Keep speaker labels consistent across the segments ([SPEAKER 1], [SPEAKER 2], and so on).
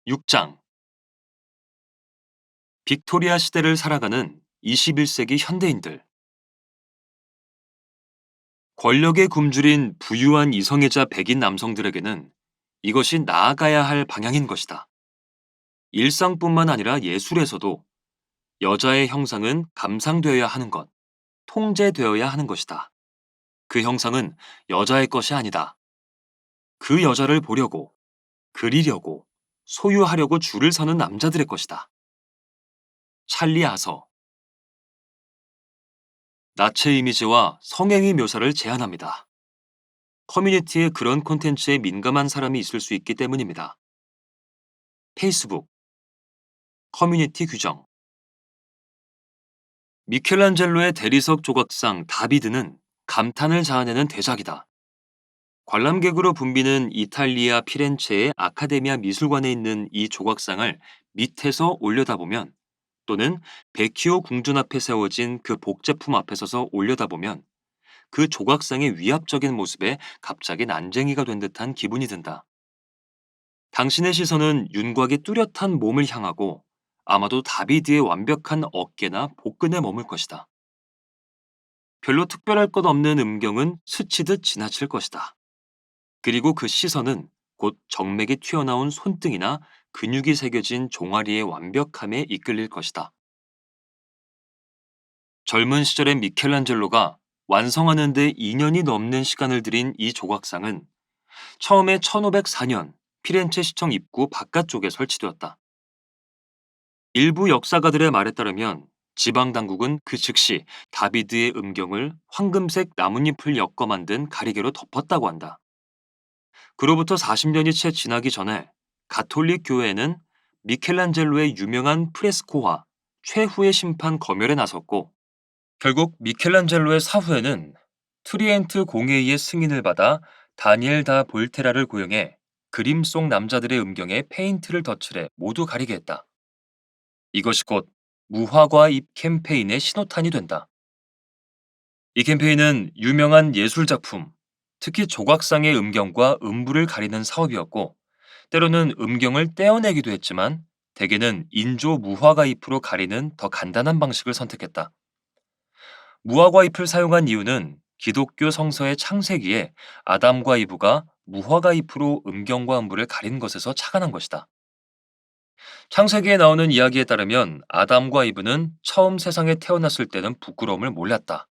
[SPEAKER 1] 6장 빅토리아 시대를 살아가는 21세기 현대인들. 권력에 굶주린 부유한 이성애자 백인 남성들에게는 이것이 나아가야 할 방향인 것이다. 일상뿐만 아니라 예술에서도 여자의 형상은 감상되어야 하는 것, 통제되어야 하는 것이다. 그 형상은 여자의 것이 아니다. 그 여자를 보려고, 그리려고, 소유하려고 줄을 서는 남자들의 것이다. 찰리 아서. 나체 이미지와 성행위 묘사를 제한합니다. 커뮤니티에 그런 콘텐츠에 민감한 사람이 있을 수 있기 때문입니다. 페이스북 커뮤니티 규정. 미켈란젤로의 대리석 조각상 다비드는 감탄을 자아내는 대작이다. 관람객으로 붐비는 이탈리아 피렌체의 아카데미아 미술관에 있는 이 조각상을 밑에서 올려다보면, 또는 베키오 궁전 앞에 세워진 그 복제품 앞에 서서 올려다보면 그 조각상의 위압적인 모습에 갑자기 난쟁이가 된 듯한 기분이 든다. 당신의 시선은 윤곽의 뚜렷한 몸을 향하고 아마도 다비드의 완벽한 어깨나 복근에 머물 것이다. 별로 특별할 것 없는 음경은 스치듯 지나칠 것이다. 그리고 그 시선은 곧 정맥이 튀어나온 손등이나 근육이 새겨진 종아리의 완벽함에 이끌릴 것이다. 젊은 시절의 미켈란젤로가 완성하는 데 2년이 넘는 시간을 들인 이 조각상은 처음에 1504년 피렌체 시청 입구 바깥쪽에 설치되었다. 일부 역사가들의 말에 따르면 지방 당국은 그 즉시 다비드의 음경을 황금색 나뭇잎을 엮어 만든 가리개로 덮었다고 한다. 그로부터 40년이 채 지나기 전에 가톨릭 교회에는 미켈란젤로의 유명한 프레스코화 최후의 심판 검열에 나섰고, 결국 미켈란젤로의 사후에는 트리엔트 공회의의 승인을 받아 다니엘 다 볼테라를 고용해 그림 속 남자들의 음경에 페인트를 덧칠해 모두 가리게 했다. 이것이 곧 무화과 잎 캠페인의 신호탄이 된다. 이 캠페인은 유명한 예술 작품, 특히 조각상의 음경과 음부를 가리는 사업이었고, 때로는 음경을 떼어내기도 했지만 대개는 인조 무화과 잎으로 가리는 더 간단한 방식을 선택했다. 무화과 잎을 사용한 이유는 기독교 성서의 창세기에 아담과 이브가 무화과 잎으로 음경과 음부를 가린 것에서 착안한 것이다. 창세기에 나오는 이야기에 따르면 아담과 이브는 처음 세상에 태어났을 때는 부끄러움을 몰랐다.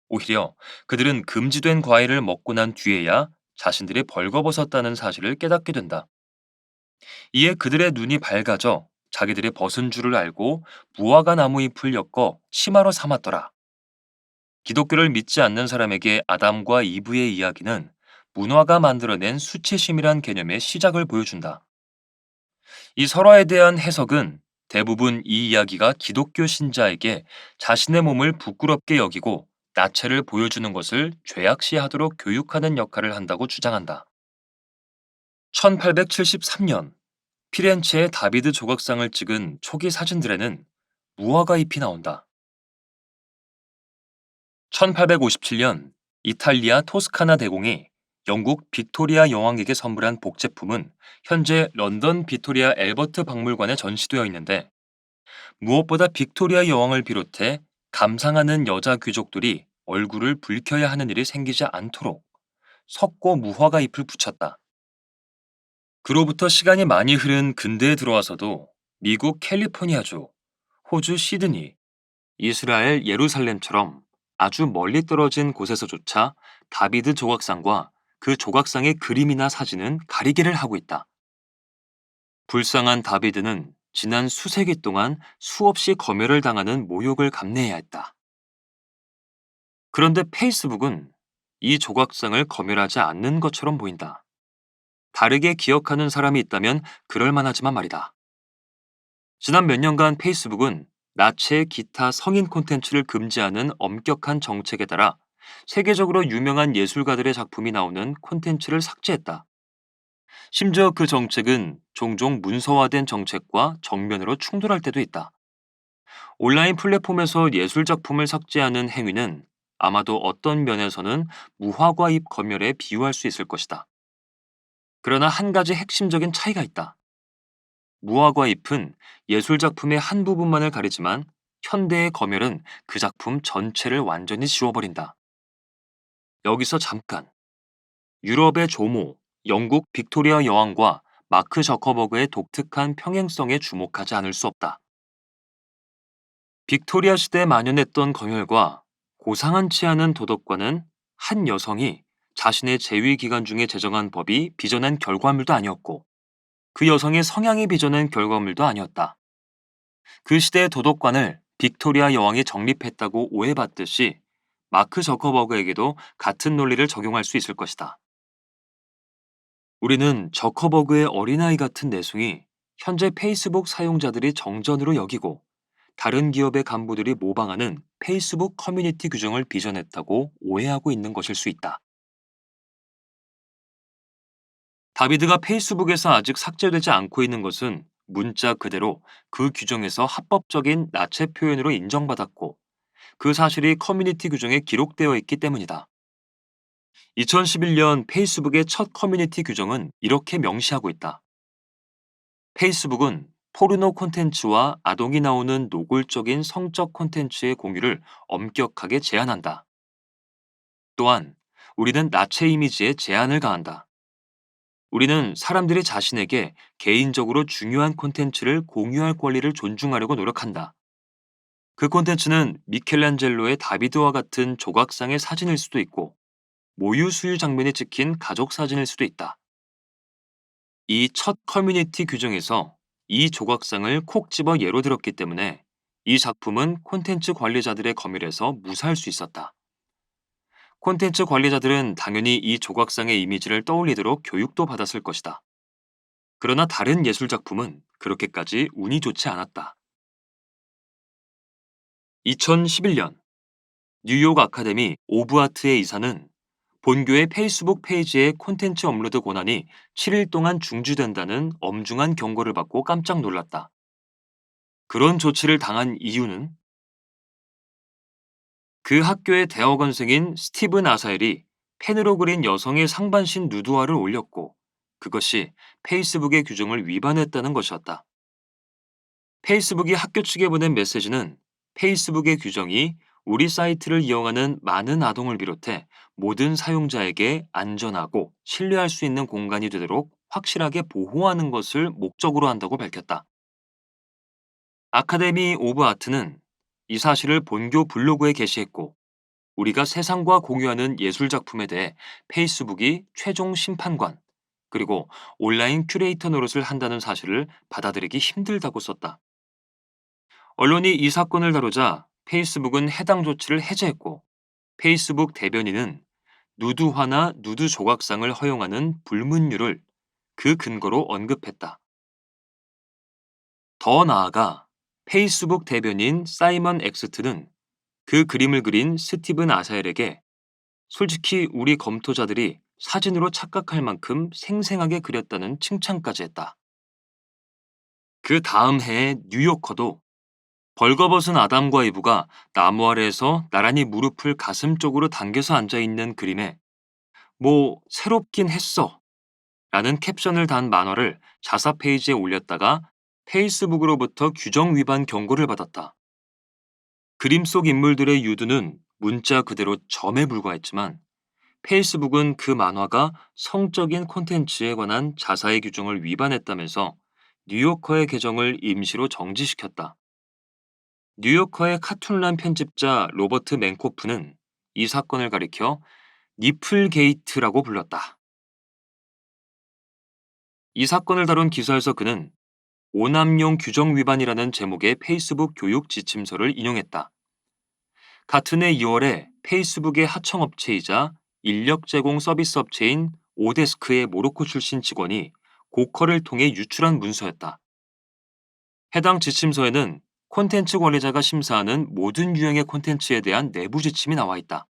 [SPEAKER 1] 오히려 그들은 금지된 과일을 먹고 난 뒤에야 자신들이 벌거벗었다는 사실을 깨닫게 된다. 이에 그들의 눈이 밝아져 자기들이 벗은 줄을 알고 무화과 나무 잎을 엮어 치마로 삼았더라. 기독교를 믿지 않는 사람에게 아담과 이브의 이야기는 문화가 만들어낸 수치심이란 개념의 시작을 보여준다. 이 설화에 대한 해석은 대부분 이 이야기가 기독교 신자에게 자신의 몸을 부끄럽게 여기고 나체를 보여주는 것을 죄악시하도록 교육하는 역할을 한다고 주장한다. 1873년 피렌체의 다비드 조각상을 찍은 초기 사진들에는 무화과 잎이 나온다. 1857년 이탈리아 토스카나 대공이 영국 빅토리아 여왕에게 선물한 복제품은 현재 런던 빅토리아 앨버트 박물관에 전시되어 있는데, 무엇보다 빅토리아 여왕을 비롯해 감상하는 여자 귀족들이 얼굴을 붉혀야 하는 일이 생기지 않도록 석고 무화과 잎을 붙였다. 그로부터 시간이 많이 흐른 근대에 들어와서도 미국 캘리포니아주, 호주 시드니, 이스라엘 예루살렘처럼 아주 멀리 떨어진 곳에서조차 다비드 조각상과 그 조각상의 그림이나 사진은 가리개를 하고 있다. 불쌍한 다비드는 지난 수세기 동안 수없이 검열을 당하는 모욕을 감내해야 했다. 그런데 페이스북은 이 조각상을 검열하지 않는 것처럼 보인다. 다르게 기억하는 사람이 있다면 그럴 만하지만 말이다. 지난 몇 년간 페이스북은 나체의 기타 성인 콘텐츠를 금지하는 엄격한 정책에 따라 세계적으로 유명한 예술가들의 작품이 나오는 콘텐츠를 삭제했다. 심지어 그 정책은 종종 문서화된 정책과 정면으로 충돌할 때도 있다. 온라인 플랫폼에서 예술 작품을 삭제하는 행위는 아마도 어떤 면에서는 무화과 잎 검열에 비유할 수 있을 것이다. 그러나 한 가지 핵심적인 차이가 있다. 무화과 잎은 예술 작품의 한 부분만을 가리지만 현대의 검열은 그 작품 전체를 완전히 지워버린다. 여기서 잠깐, 유럽의 조모, 영국 빅토리아 여왕과 마크 저커버그의 독특한 평행성에 주목하지 않을 수 없다. 빅토리아 시대에 만연했던 검열과 고상한치 않은 도덕과는 한 여성이 자신의 재위 기간 중에 제정한 법이 빚어낸 결과물도 아니었고, 그 여성의 성향이 빚어낸 결과물도 아니었다. 그 시대의 도덕관을 빅토리아 여왕이 정립했다고 오해받듯이 마크 저커버그에게도 같은 논리를 적용할 수 있을 것이다. 우리는 저커버그의 어린아이 같은 내숭이 현재 페이스북 사용자들이 정전으로 여기고 다른 기업의 간부들이 모방하는 페이스북 커뮤니티 규정을 빚어냈다고 오해하고 있는 것일 수 있다. 다비드가 페이스북에서 아직 삭제되지 않고 있는 것은 문자 그대로 그 규정에서 합법적인 나체 표현으로 인정받았고, 그 사실이 커뮤니티 규정에 기록되어 있기 때문이다. 2011년 페이스북의 첫 커뮤니티 규정은 이렇게 명시하고 있다. 페이스북은 포르노 콘텐츠와 아동이 나오는 노골적인 성적 콘텐츠의 공유를 엄격하게 제한한다. 또한 우리는 나체 이미지에 제한을 가한다. 우리는 사람들이 자신에게 개인적으로 중요한 콘텐츠를 공유할 권리를 존중하려고 노력한다. 그 콘텐츠는 미켈란젤로의 다비드와 같은 조각상의 사진일 수도 있고, 모유 수유 장면이 찍힌 가족 사진일 수도 있다. 이 첫 커뮤니티 규정에서 이 조각상을 콕 집어 예로 들었기 때문에 이 작품은 콘텐츠 관리자들의 검열에서 무사할 수 있었다. 콘텐츠 관리자들은 당연히 이 조각상의 이미지를 떠올리도록 교육도 받았을 것이다. 그러나 다른 예술 작품은 그렇게까지 운이 좋지 않았다. 2011년 뉴욕 아카데미 오브 아트의 이사는 본교의 페이스북 페이지에 콘텐츠 업로드 권한이 7일 동안 중지된다는 엄중한 경고를 받고 깜짝 놀랐다. 그런 조치를 당한 이유는 그 학교의 대학원생인 스티븐 아사엘이 펜으로 그린 여성의 상반신 누드화를 올렸고, 그것이 페이스북의 규정을 위반했다는 것이었다. 페이스북이 학교 측에 보낸 메시지는 페이스북의 규정이 우리 사이트를 이용하는 많은 아동을 비롯해 모든 사용자에게 안전하고 신뢰할 수 있는 공간이 되도록 확실하게 보호하는 것을 목적으로 한다고 밝혔다. 아카데미 오브 아트는 이 사실을 본교 블로그에 게시했고, 우리가 세상과 공유하는 예술 작품에 대해 페이스북이 최종 심판관, 그리고 온라인 큐레이터 노릇을 한다는 사실을 받아들이기 힘들다고 썼다. 언론이 이 사건을 다루자 페이스북은 해당 조치를 해제했고, 페이스북 대변인은 누드화나 누드 조각상을 허용하는 불문율을 그 근거로 언급했다. 더 나아가 페이스북 대변인 사이먼 엑스트는 그 그림을 그린 스티븐 아사엘에게 솔직히 우리 검토자들이 사진으로 착각할 만큼 생생하게 그렸다는 칭찬까지 했다. 그 다음 해에 뉴요커도 벌거벗은 아담과 이브가 나무 아래에서 나란히 무릎을 가슴 쪽으로 당겨서 앉아있는 그림에 뭐 새롭긴 했어 라는 캡션을 단 만화를 자사 페이지에 올렸다가 페이스북으로부터 규정 위반 경고를 받았다. 그림 속 인물들의 유두는 문자 그대로 점에 불과했지만 페이스북은 그 만화가 성적인 콘텐츠에 관한 자사의 규정을 위반했다면서 뉴요커의 계정을 임시로 정지시켰다. 뉴요커의 카툰란 편집자 로버트 맨코프는 이 사건을 가리켜 니플게이트라고 불렀다. 이 사건을 다룬 기사에서 그는 오남용 규정 위반이라는 제목의 페이스북 교육 지침서를 인용했다. 같은 해 2월에 페이스북의 하청업체이자 인력 제공 서비스 업체인 오데스크의 모로코 출신 직원이 고커를 통해 유출한 문서였다. 해당 지침서에는 콘텐츠 관리자가 심사하는 모든 유형의 콘텐츠에 대한 내부 지침이 나와 있다.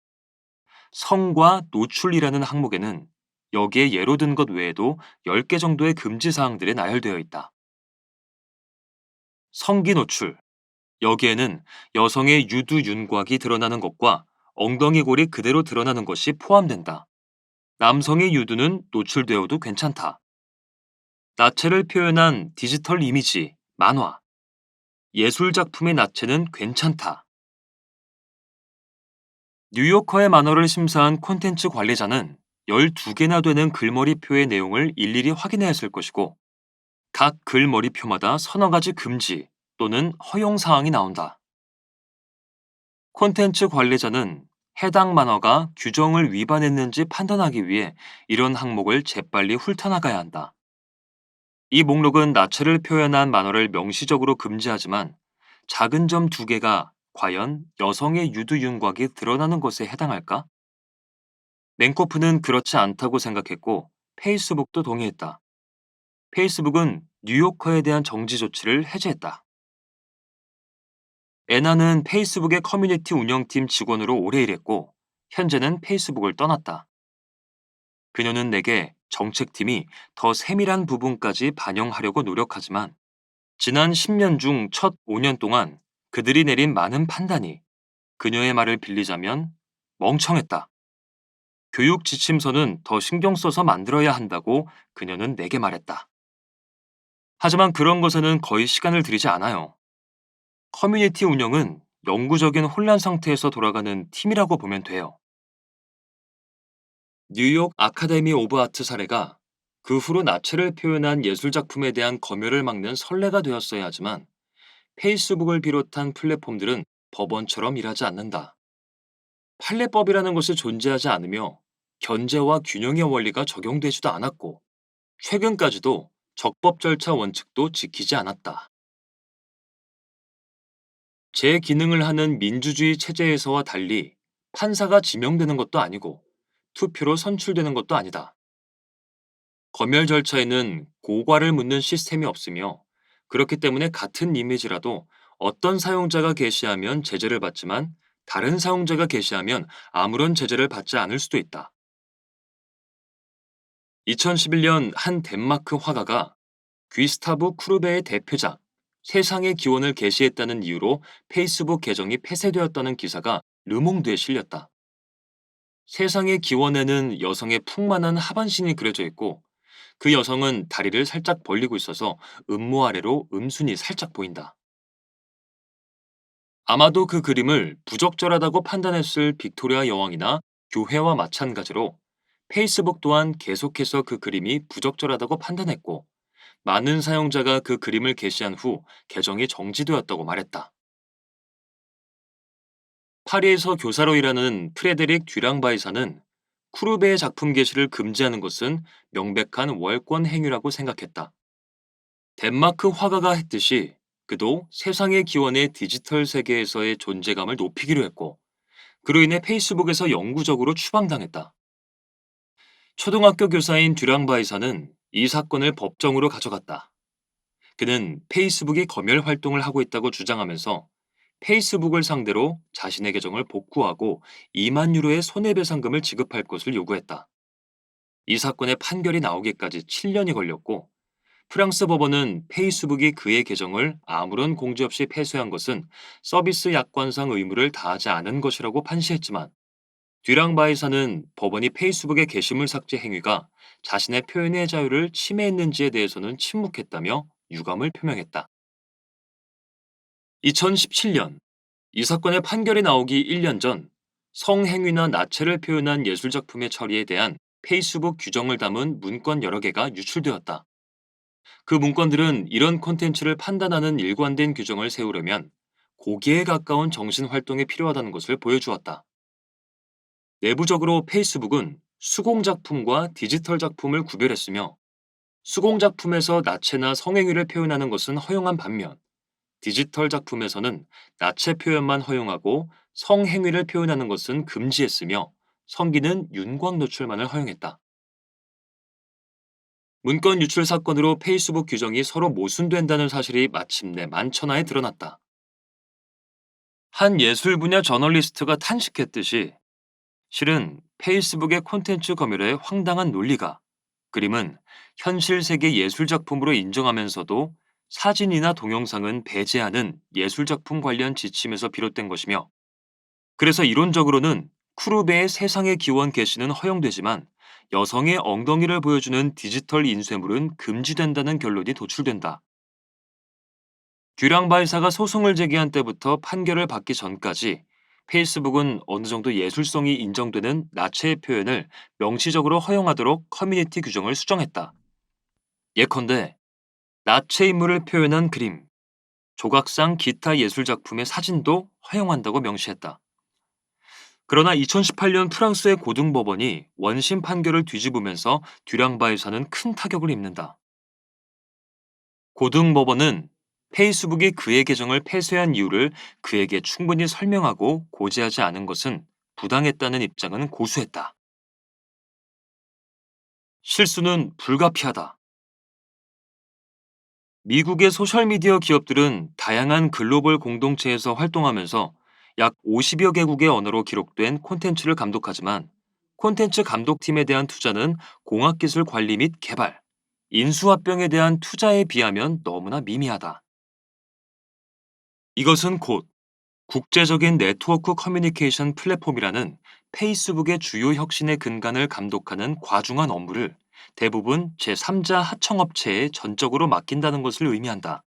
[SPEAKER 1] 성과 노출이라는 항목에는 여기에 예로 든 것 외에도 10개 정도의 금지 사항들이 나열되어 있다. 성기 노출. 여기에는 여성의 유두 윤곽이 드러나는 것과 엉덩이 골이 그대로 드러나는 것이 포함된다. 남성의 유두는 노출되어도 괜찮다. 나체를 표현한 디지털 이미지, 만화, 예술 작품의 나체는 괜찮다. 뉴요커의 만화를 심사한 콘텐츠 관리자는 12개나 되는 글머리표의 내용을 일일이 확인해야 했을 것이고, 각 글머리표마다 서너 가지 금지 또는 허용 사항이 나온다. 콘텐츠 관리자는 해당 만화가 규정을 위반했는지 판단하기 위해 이런 항목을 재빨리 훑어나가야 한다. 이 목록은 나체를 표현한 만화를 명시적으로 금지하지만 작은 점 두 개가 과연 여성의 유두 윤곽이 드러나는 것에 해당할까? 맹코프는 그렇지 않다고 생각했고 페이스북도 동의했다. 페이스북은 뉴요커에 대한 정지 조치를 해제했다. 애나는 페이스북의 커뮤니티 운영팀 직원으로 오래 일했고 현재는 페이스북을 떠났다. 그녀는 내게 정책팀이 더 세밀한 부분까지 반영하려고 노력하지만 지난 10년 중 첫 5년 동안 그들이 내린 많은 판단이 그녀의 말을 빌리자면 멍청했다. 교육 지침서는 더 신경 써서 만들어야 한다고 그녀는 내게 말했다. 하지만 그런 것에는 거의 시간을 들이지 않아요. 커뮤니티 운영은 영구적인 혼란 상태에서 돌아가는 팀이라고 보면 돼요. 뉴욕 아카데미 오브 아트 사례가 그 후로 나체를 표현한 예술작품에 대한 검열을 막는 선례가 되었어야 하지만 페이스북을 비롯한 플랫폼들은 법원처럼 일하지 않는다. 판례법이라는 것이 존재하지 않으며 견제와 균형의 원리가 적용되지도 않았고 최근까지도 적법 절차 원칙도 지키지 않았다. 제 기능을 하는 민주주의 체제에서와 달리 판사가 지명되는 것도 아니고 투표로 선출되는 것도 아니다. 검열 절차에는 고과를 묻는 시스템이 없으며 그렇기 때문에 같은 이미지라도 어떤 사용자가 게시하면 제재를 받지만 다른 사용자가 게시하면 아무런 제재를 받지 않을 수도 있다. 2011년 한 덴마크 화가가 귀스타브 쿠르베의 대표작 세상의 기원을 게시했다는 이유로 페이스북 계정이 폐쇄되었다는 기사가 르몽드에 실렸다. 세상의 기원에는 여성의 풍만한 하반신이 그려져 있고 그 여성은 다리를 살짝 벌리고 있어서 음모 아래로 음순이 살짝 보인다. 아마도 그 그림을 부적절하다고 판단했을 빅토리아 여왕이나 교회와 마찬가지로 페이스북 또한 계속해서 그 그림이 부적절하다고 판단했고 많은 사용자가 그 그림을 게시한 후 계정이 정지되었다고 말했다. 파리에서 교사로 일하는 프레데릭 듀랑바이사는 쿠르베의 작품 게시를 금지하는 것은 명백한 월권 행위라고 생각했다. 덴마크 화가가 했듯이 그도 세상의 기원의 디지털 세계에서의 존재감을 높이기로 했고 그로 인해 페이스북에서 영구적으로 추방당했다. 초등학교 교사인 듀랑바이사는 이 사건을 법정으로 가져갔다. 그는 페이스북이 검열 활동을 하고 있다고 주장하면서 페이스북을 상대로 자신의 계정을 복구하고 2만 유로의 손해배상금을 지급할 것을 요구했다. 이 사건의 판결이 나오기까지 7년이 걸렸고 프랑스 법원은 페이스북이 그의 계정을 아무런 공지 없이 폐쇄한 것은 서비스 약관상 의무를 다하지 않은 것이라고 판시했지만 듀랑바이사는 법원이 페이스북의 게시물 삭제 행위가 자신의 표현의 자유를 침해했는지에 대해서는 침묵했다며 유감을 표명했다. 2017년 이 사건의 판결이 나오기 1년 전 성행위나 나체를 표현한 예술작품의 처리에 대한 페이스북 규정을 담은 문건 여러 개가 유출되었다. 그 문건들은 이런 콘텐츠를 판단하는 일관된 규정을 세우려면 고기에 가까운 정신활동이 필요하다는 것을 보여주었다. 내부적으로 페이스북은 수공작품과 디지털 작품을 구별했으며 수공작품에서 나체나 성행위를 표현하는 것은 허용한 반면 디지털 작품에서는 나체 표현만 허용하고 성행위를 표현하는 것은 금지했으며 성기는 윤곽 노출만을 허용했다. 문건 유출 사건으로 페이스북 규정이 서로 모순된다는 사실이 마침내 만천하에 드러났다. 한 예술 분야 저널리스트가 탄식했듯이 실은 페이스북의 콘텐츠 검열의 황당한 논리가 그림은 현실 세계 예술작품으로 인정하면서도 사진이나 동영상은 배제하는 예술작품 관련 지침에서 비롯된 것이며 그래서 이론적으로는 쿠르베의 세상의 기원 게시는 허용되지만 여성의 엉덩이를 보여주는 디지털 인쇄물은 금지된다는 결론이 도출된다. 듀랑 바이사가 소송을 제기한 때부터 판결을 받기 전까지 페이스북은 어느 정도 예술성이 인정되는 나체의 표현을 명시적으로 허용하도록 커뮤니티 규정을 수정했다. 예컨대 나체 인물을 표현한 그림, 조각상, 기타 예술 작품의 사진도 허용한다고 명시했다. 그러나 2018년 프랑스의 고등법원이 원심 판결을 뒤집으면서 듀랑 바이사는 큰 타격을 입는다. 고등법원은 페이스북이 그의 계정을 폐쇄한 이유를 그에게 충분히 설명하고 고지하지 않은 것은 부당했다는 입장은 고수했다. 실수는 불가피하다. 미국의 소셜미디어 기업들은 다양한 글로벌 공동체에서 활동하면서 약 50여 개국의 언어로 기록된 콘텐츠를 감독하지만 콘텐츠 감독팀에 대한 투자는 공학기술 관리 및 개발, 인수합병에 대한 투자에 비하면 너무나 미미하다. 이것은 곧 국제적인 네트워크 커뮤니케이션 플랫폼이라는 페이스북의 주요 혁신의 근간을 감독하는 과중한 업무를 대부분 제3자 하청업체에 전적으로 맡긴다는 것을 의미한다.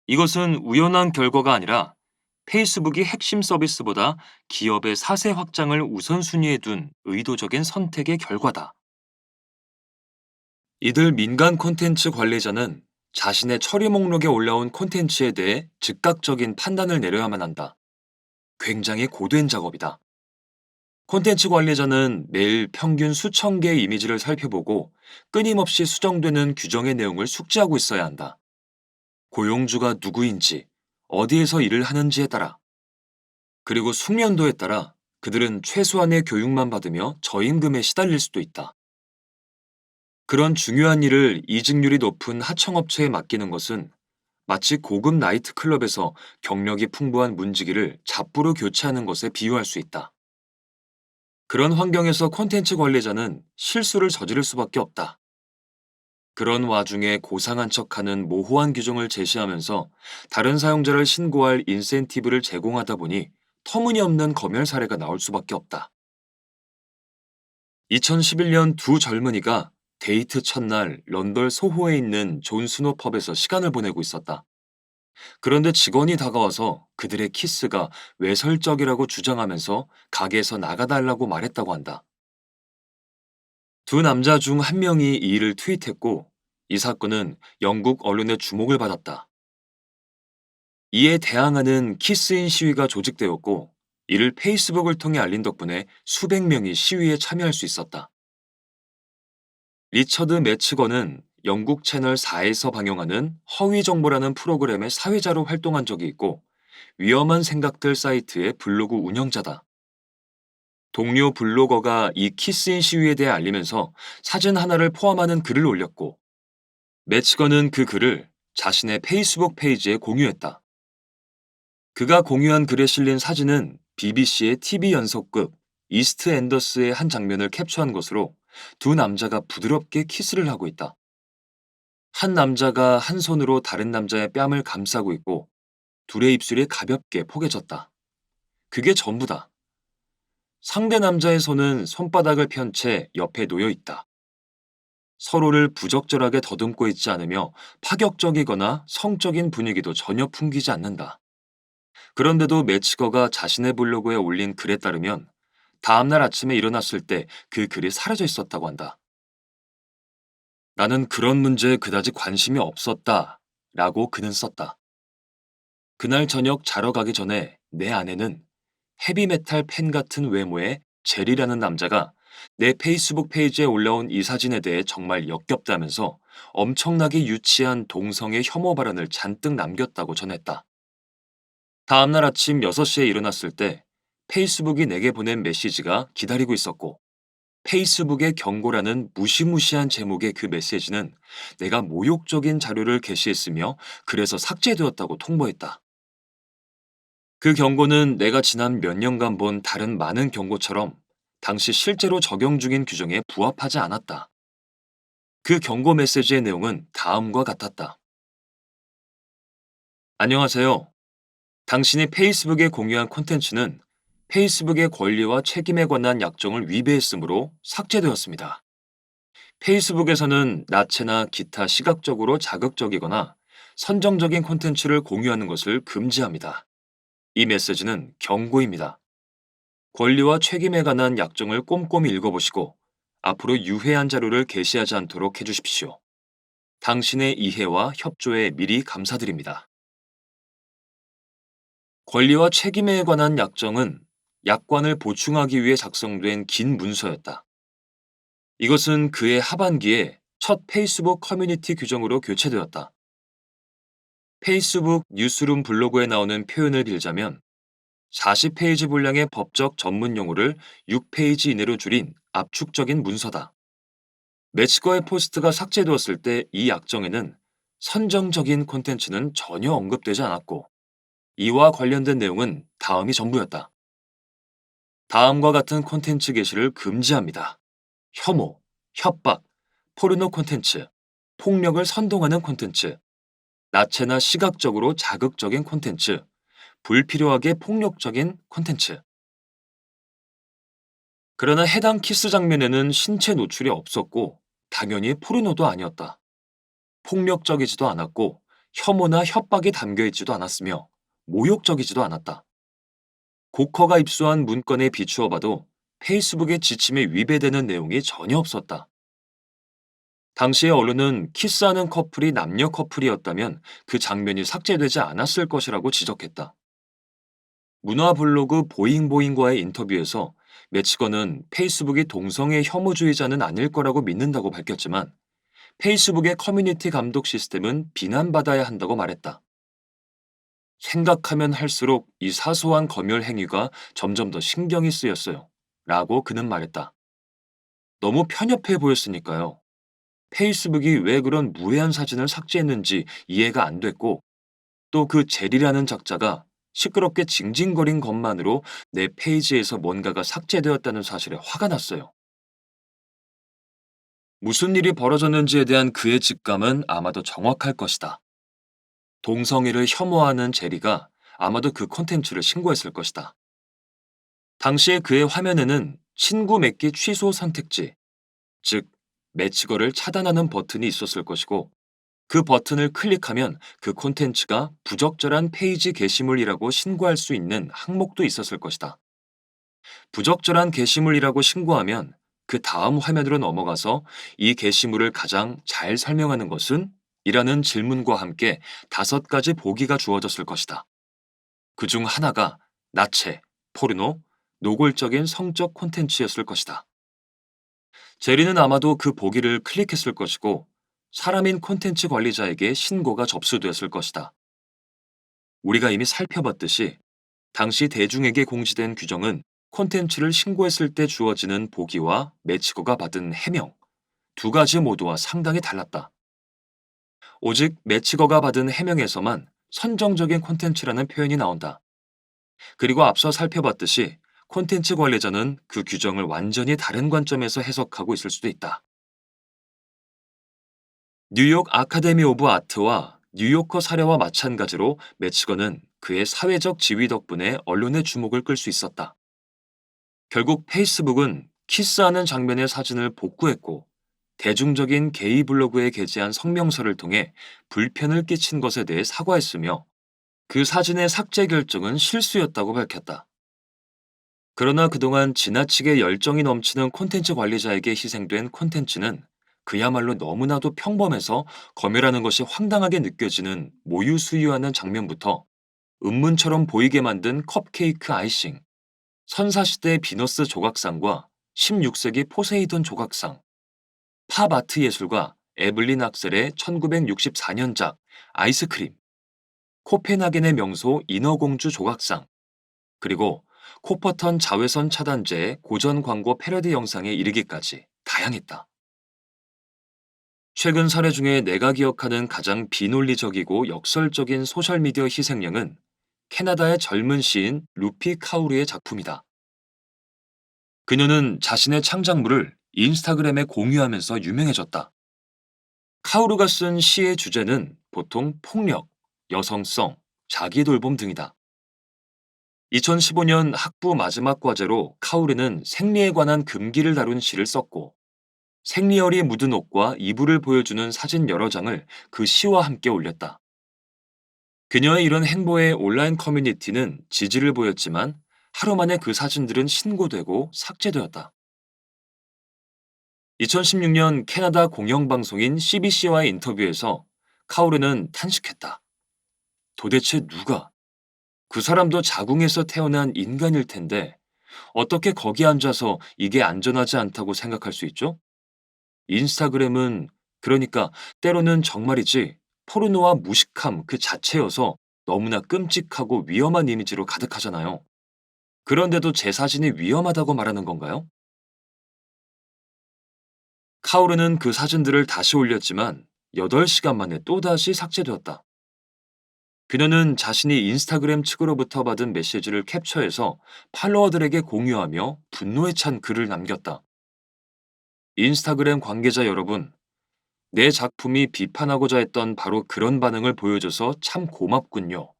[SPEAKER 1] 이것은 우연한 결과가 아니라 페이스북이 핵심 서비스보다 기업의 사세 확장을 우선순위에 둔 의도적인 선택의 결과다. 이들 민간 콘텐츠 관리자는 자신의 처리 목록에 올라온 콘텐츠에 대해 즉각적인 판단을 내려야만 한다. 굉장히 고된 작업이다. 콘텐츠 관리자는 매일 평균 수천 개의 이미지를 살펴보고 끊임없이 수정되는 규정의 내용을 숙지하고 있어야 한다. 고용주가 누구인지, 어디에서 일을 하는지에 따라, 그리고 숙련도에 따라 그들은 최소한의 교육만 받으며 저임금에 시달릴 수도 있다. 그런 중요한 일을 이직률이 높은 하청업체에 맡기는 것은 마치 고급 나이트클럽에서 경력이 풍부한 문지기를 잡부로 교체하는 것에 비유할 수 있다. 그런 환경에서 콘텐츠 관리자는 실수를 저지를 수밖에 없다. 그런 와중에 고상한 척하는 모호한 규정을 제시하면서 다른 사용자를 신고할 인센티브를 제공하다 보니 터무니없는 검열 사례가 나올 수밖에 없다. 2011년 두 젊은이가 데이트 첫날 런던 소호에 있는 존 스노 펍에서 시간을 보내고 있었다. 그런데 직원이 다가와서 그들의 키스가 외설적이라고 주장하면서 가게에서 나가달라고 말했다고 한다. 두 남자 중 한 명이 이 일을 트윗했고 이 사건은 영국 언론의 주목을 받았다. 이에 대항하는 키스인 시위가 조직되었고 이를 페이스북을 통해 알린 덕분에 수백 명이 시위에 참여할 수 있었다. 리처드 매츠건은 영국 채널 4에서 방영하는 허위 정보라는 프로그램의 사회자로 활동한 적이 있고 위험한 생각들 사이트의 블로그 운영자다. 동료 블로거가 이 키스인 시위에 대해 알리면서 사진 하나를 포함하는 글을 올렸고 매치건은 그 글을 자신의 페이스북 페이지에 공유했다. 그가 공유한 글에 실린 사진은 BBC의 TV 연속극 이스트 앤더스의 한 장면을 캡처한 것으로 두 남자가 부드럽게 키스를 하고 있다. 한 남자가 한 손으로 다른 남자의 뺨을 감싸고 있고 둘의 입술이 가볍게 포개졌다. 그게 전부다. 상대 남자의 손은 손바닥을 편 채 옆에 놓여 있다. 서로를 부적절하게 더듬고 있지 않으며 파격적이거나 성적인 분위기도 전혀 풍기지 않는다. 그런데도 매치거가 자신의 블로그에 올린 글에 따르면 다음날 아침에 일어났을 때 그 글이 사라져 있었다고 한다. 나는 그런 문제에 그다지 관심이 없었다. 라고 그는 썼다. 그날 저녁 자러 가기 전에 내 아내는 헤비메탈 팬 같은 외모의 제리라는 남자가 내 페이스북 페이지에 올라온 이 사진에 대해 정말 역겹다면서 엄청나게 유치한 동성애 혐오 발언을 잔뜩 남겼다고 전했다. 다음날 아침 6시에 일어났을 때 페이스북이 내게 보낸 메시지가 기다리고 있었고 페이스북의 경고라는 무시무시한 제목의 그 메시지는 내가 모욕적인 자료를 게시했으며 그래서 삭제되었다고 통보했다. 그 경고는 내가 지난 몇 년간 본 다른 많은 경고처럼 당시 실제로 적용 중인 규정에 부합하지 않았다. 그 경고 메시지의 내용은 다음과 같았다. 안녕하세요. 당신이 페이스북에 공유한 콘텐츠는 페이스북의 권리와 책임에 관한 약정을 위배했으므로 삭제되었습니다. 페이스북에서는 나체나 기타 시각적으로 자극적이거나 선정적인 콘텐츠를 공유하는 것을 금지합니다. 이 메시지는 경고입니다. 권리와 책임에 관한 약정을 꼼꼼히 읽어보시고 앞으로 유해한 자료를 게시하지 않도록 해주십시오. 당신의 이해와 협조에 미리 감사드립니다. 권리와 책임에 관한 약정은 약관을 보충하기 위해 작성된 긴 문서였다. 이것은 그해 하반기에 첫 페이스북 커뮤니티 규정으로 교체되었다. 페이스북 뉴스룸 블로그에 나오는 표현을 빌자면 40페이지 분량의 법적 전문 용어를 6페이지 이내로 줄인 압축적인 문서다. 매치거의 포스트가 삭제되었을 때 이 약정에는 선정적인 콘텐츠는 전혀 언급되지 않았고 이와 관련된 내용은 다음이 전부였다. 다음과 같은 콘텐츠 게시를 금지합니다. 혐오, 협박, 포르노 콘텐츠, 폭력을 선동하는 콘텐츠, 나체나 시각적으로 자극적인 콘텐츠, 불필요하게 폭력적인 콘텐츠. 그러나 해당 키스 장면에는 신체 노출이 없었고 당연히 포르노도 아니었다. 폭력적이지도 않았고 혐오나 협박이 담겨 있지도 않았으며 모욕적이지도 않았다. 고커가 입수한 문건에 비추어 봐도 페이스북의 지침에 위배되는 내용이 전혀 없었다. 당시의 언론은 키스하는 커플이 남녀 커플이었다면 그 장면이 삭제되지 않았을 것이라고 지적했다. 문화 블로그 보잉보잉과의 인터뷰에서 매치건은 페이스북이 동성애 혐오주의자는 아닐 거라고 믿는다고 밝혔지만 페이스북의 커뮤니티 감독 시스템은 비난받아야 한다고 말했다. 생각하면 할수록 이 사소한 검열 행위가 점점 더 신경이 쓰였어요. 라고 그는 말했다. 너무 편협해 보였으니까요. 페이스북이 왜 그런 무해한 사진을 삭제했는지 이해가 안 됐고 또 그 젤이라는 작자가 시끄럽게 징징거린 것만으로 내 페이지에서 뭔가가 삭제되었다는 사실에 화가 났어요. 무슨 일이 벌어졌는지에 대한 그의 직감은 아마도 정확할 것이다. 동성애를 혐오하는 제리가 아마도 그 콘텐츠를 신고했을 것이다. 당시에 그의 화면에는 친구 맺기 취소 선택지, 즉 매치거를 차단하는 버튼이 있었을 것이고 그 버튼을 클릭하면 그 콘텐츠가 부적절한 페이지 게시물이라고 신고할 수 있는 항목도 있었을 것이다. 부적절한 게시물이라고 신고하면 그 다음 화면으로 넘어가서 이 게시물을 가장 잘 설명하는 것은? 이라는 질문과 함께 5가지 보기가 주어졌을 것이다. 그 중 하나가 나체, 포르노, 노골적인 성적 콘텐츠였을 것이다. 제리는 아마도 그 보기를 클릭했을 것이고 사람인 콘텐츠 관리자에게 신고가 접수되었을 것이다. 우리가 이미 살펴봤듯이 당시 대중에게 공지된 규정은 콘텐츠를 신고했을 때 주어지는 보기와 매치거가 받은 해명, 2가지 모두와 상당히 달랐다. 오직 매치거가 받은 해명에서만 선정적인 콘텐츠라는 표현이 나온다. 그리고 앞서 살펴봤듯이 콘텐츠 관리자는 그 규정을 완전히 다른 관점에서 해석하고 있을 수도 있다. 뉴욕 아카데미 오브 아트와 뉴요커 사례와 마찬가지로 매치거는 그의 사회적 지위 덕분에 언론의 주목을 끌 수 있었다. 결국 페이스북은 키스하는 장면의 사진을 복구했고 대중적인 게이 블로그에 게재한 성명서를 통해 불편을 끼친 것에 대해 사과했으며 그 사진의 삭제 결정은 실수였다고 밝혔다. 그러나 그동안 지나치게 열정이 넘치는 콘텐츠 관리자에게 희생된 콘텐츠는 그야말로 너무나도 평범해서 검열하는 것이 황당하게 느껴지는 모유수유하는 장면부터 은문처럼 보이게 만든 컵케이크 아이싱, 선사시대 비너스 조각상과 16세기 포세이돈 조각상, 팝 아트 예술가 에블린 악셀의 1964년작 아이스크림, 코펜하겐의 명소 인어공주 조각상, 그리고 코퍼턴 자외선 차단제의 고전 광고 패러디 영상에 이르기까지 다양했다. 최근 사례 중에 내가 기억하는 가장 비논리적이고 역설적인 소셜미디어 희생양은 캐나다의 젊은 시인 루피 카우르의 작품이다. 그녀는 자신의 창작물을 인스타그램에 공유하면서 유명해졌다. 카우르가 쓴 시의 주제는 보통 폭력, 여성성, 자기 돌봄 등이다. 2015년 학부 마지막 과제로 카오르는 생리에 관한 금기를 다룬 시를 썼고, 생리혈이 묻은 옷과 이불을 보여주는 사진 여러 장을 그 시와 함께 올렸다. 그녀의 이런 행보에 온라인 커뮤니티는 지지를 보였지만 하루 만에 그 사진들은 신고되고 삭제되었다. 2016년 캐나다 공영방송인 CBC와의 인터뷰에서 카오르는 탄식했다. 도대체 누가? 그 사람도 자궁에서 태어난 인간일 텐데 어떻게 거기 앉아서 이게 안전하지 않다고 생각할 수 있죠? 인스타그램은 그러니까 때로는 정말이지 포르노와 무식함 그 자체여서 너무나 끔찍하고 위험한 이미지로 가득하잖아요. 그런데도 제 사진이 위험하다고 말하는 건가요? 카오르는 그 사진들을 다시 올렸지만 8시간 만에 또다시 삭제되었다. 그녀는 자신이 인스타그램 측으로부터 받은 메시지를 캡처해서 팔로워들에게 공유하며 분노에 찬 글을 남겼다. 인스타그램 관계자 여러분, 내 작품이 비판하고자 했던 바로 그런 반응을 보여줘서 참 고맙군요.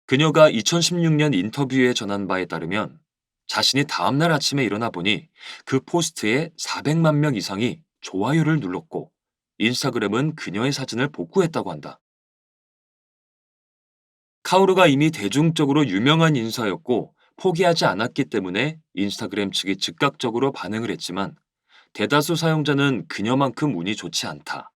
[SPEAKER 1] 그녀가 2016년 인터뷰에 전한 바에 따르면 자신이 다음날 아침에 일어나 보니 그 포스트에 400만 명 이상이 좋아요를 눌렀고 인스타그램은 그녀의 사진을 복구했다고 한다. 카오루가 이미 대중적으로 유명한 인사였고 포기하지 않았기 때문에 인스타그램 측이 즉각적으로 반응을 했지만 대다수 사용자는 그녀만큼 운이 좋지 않다.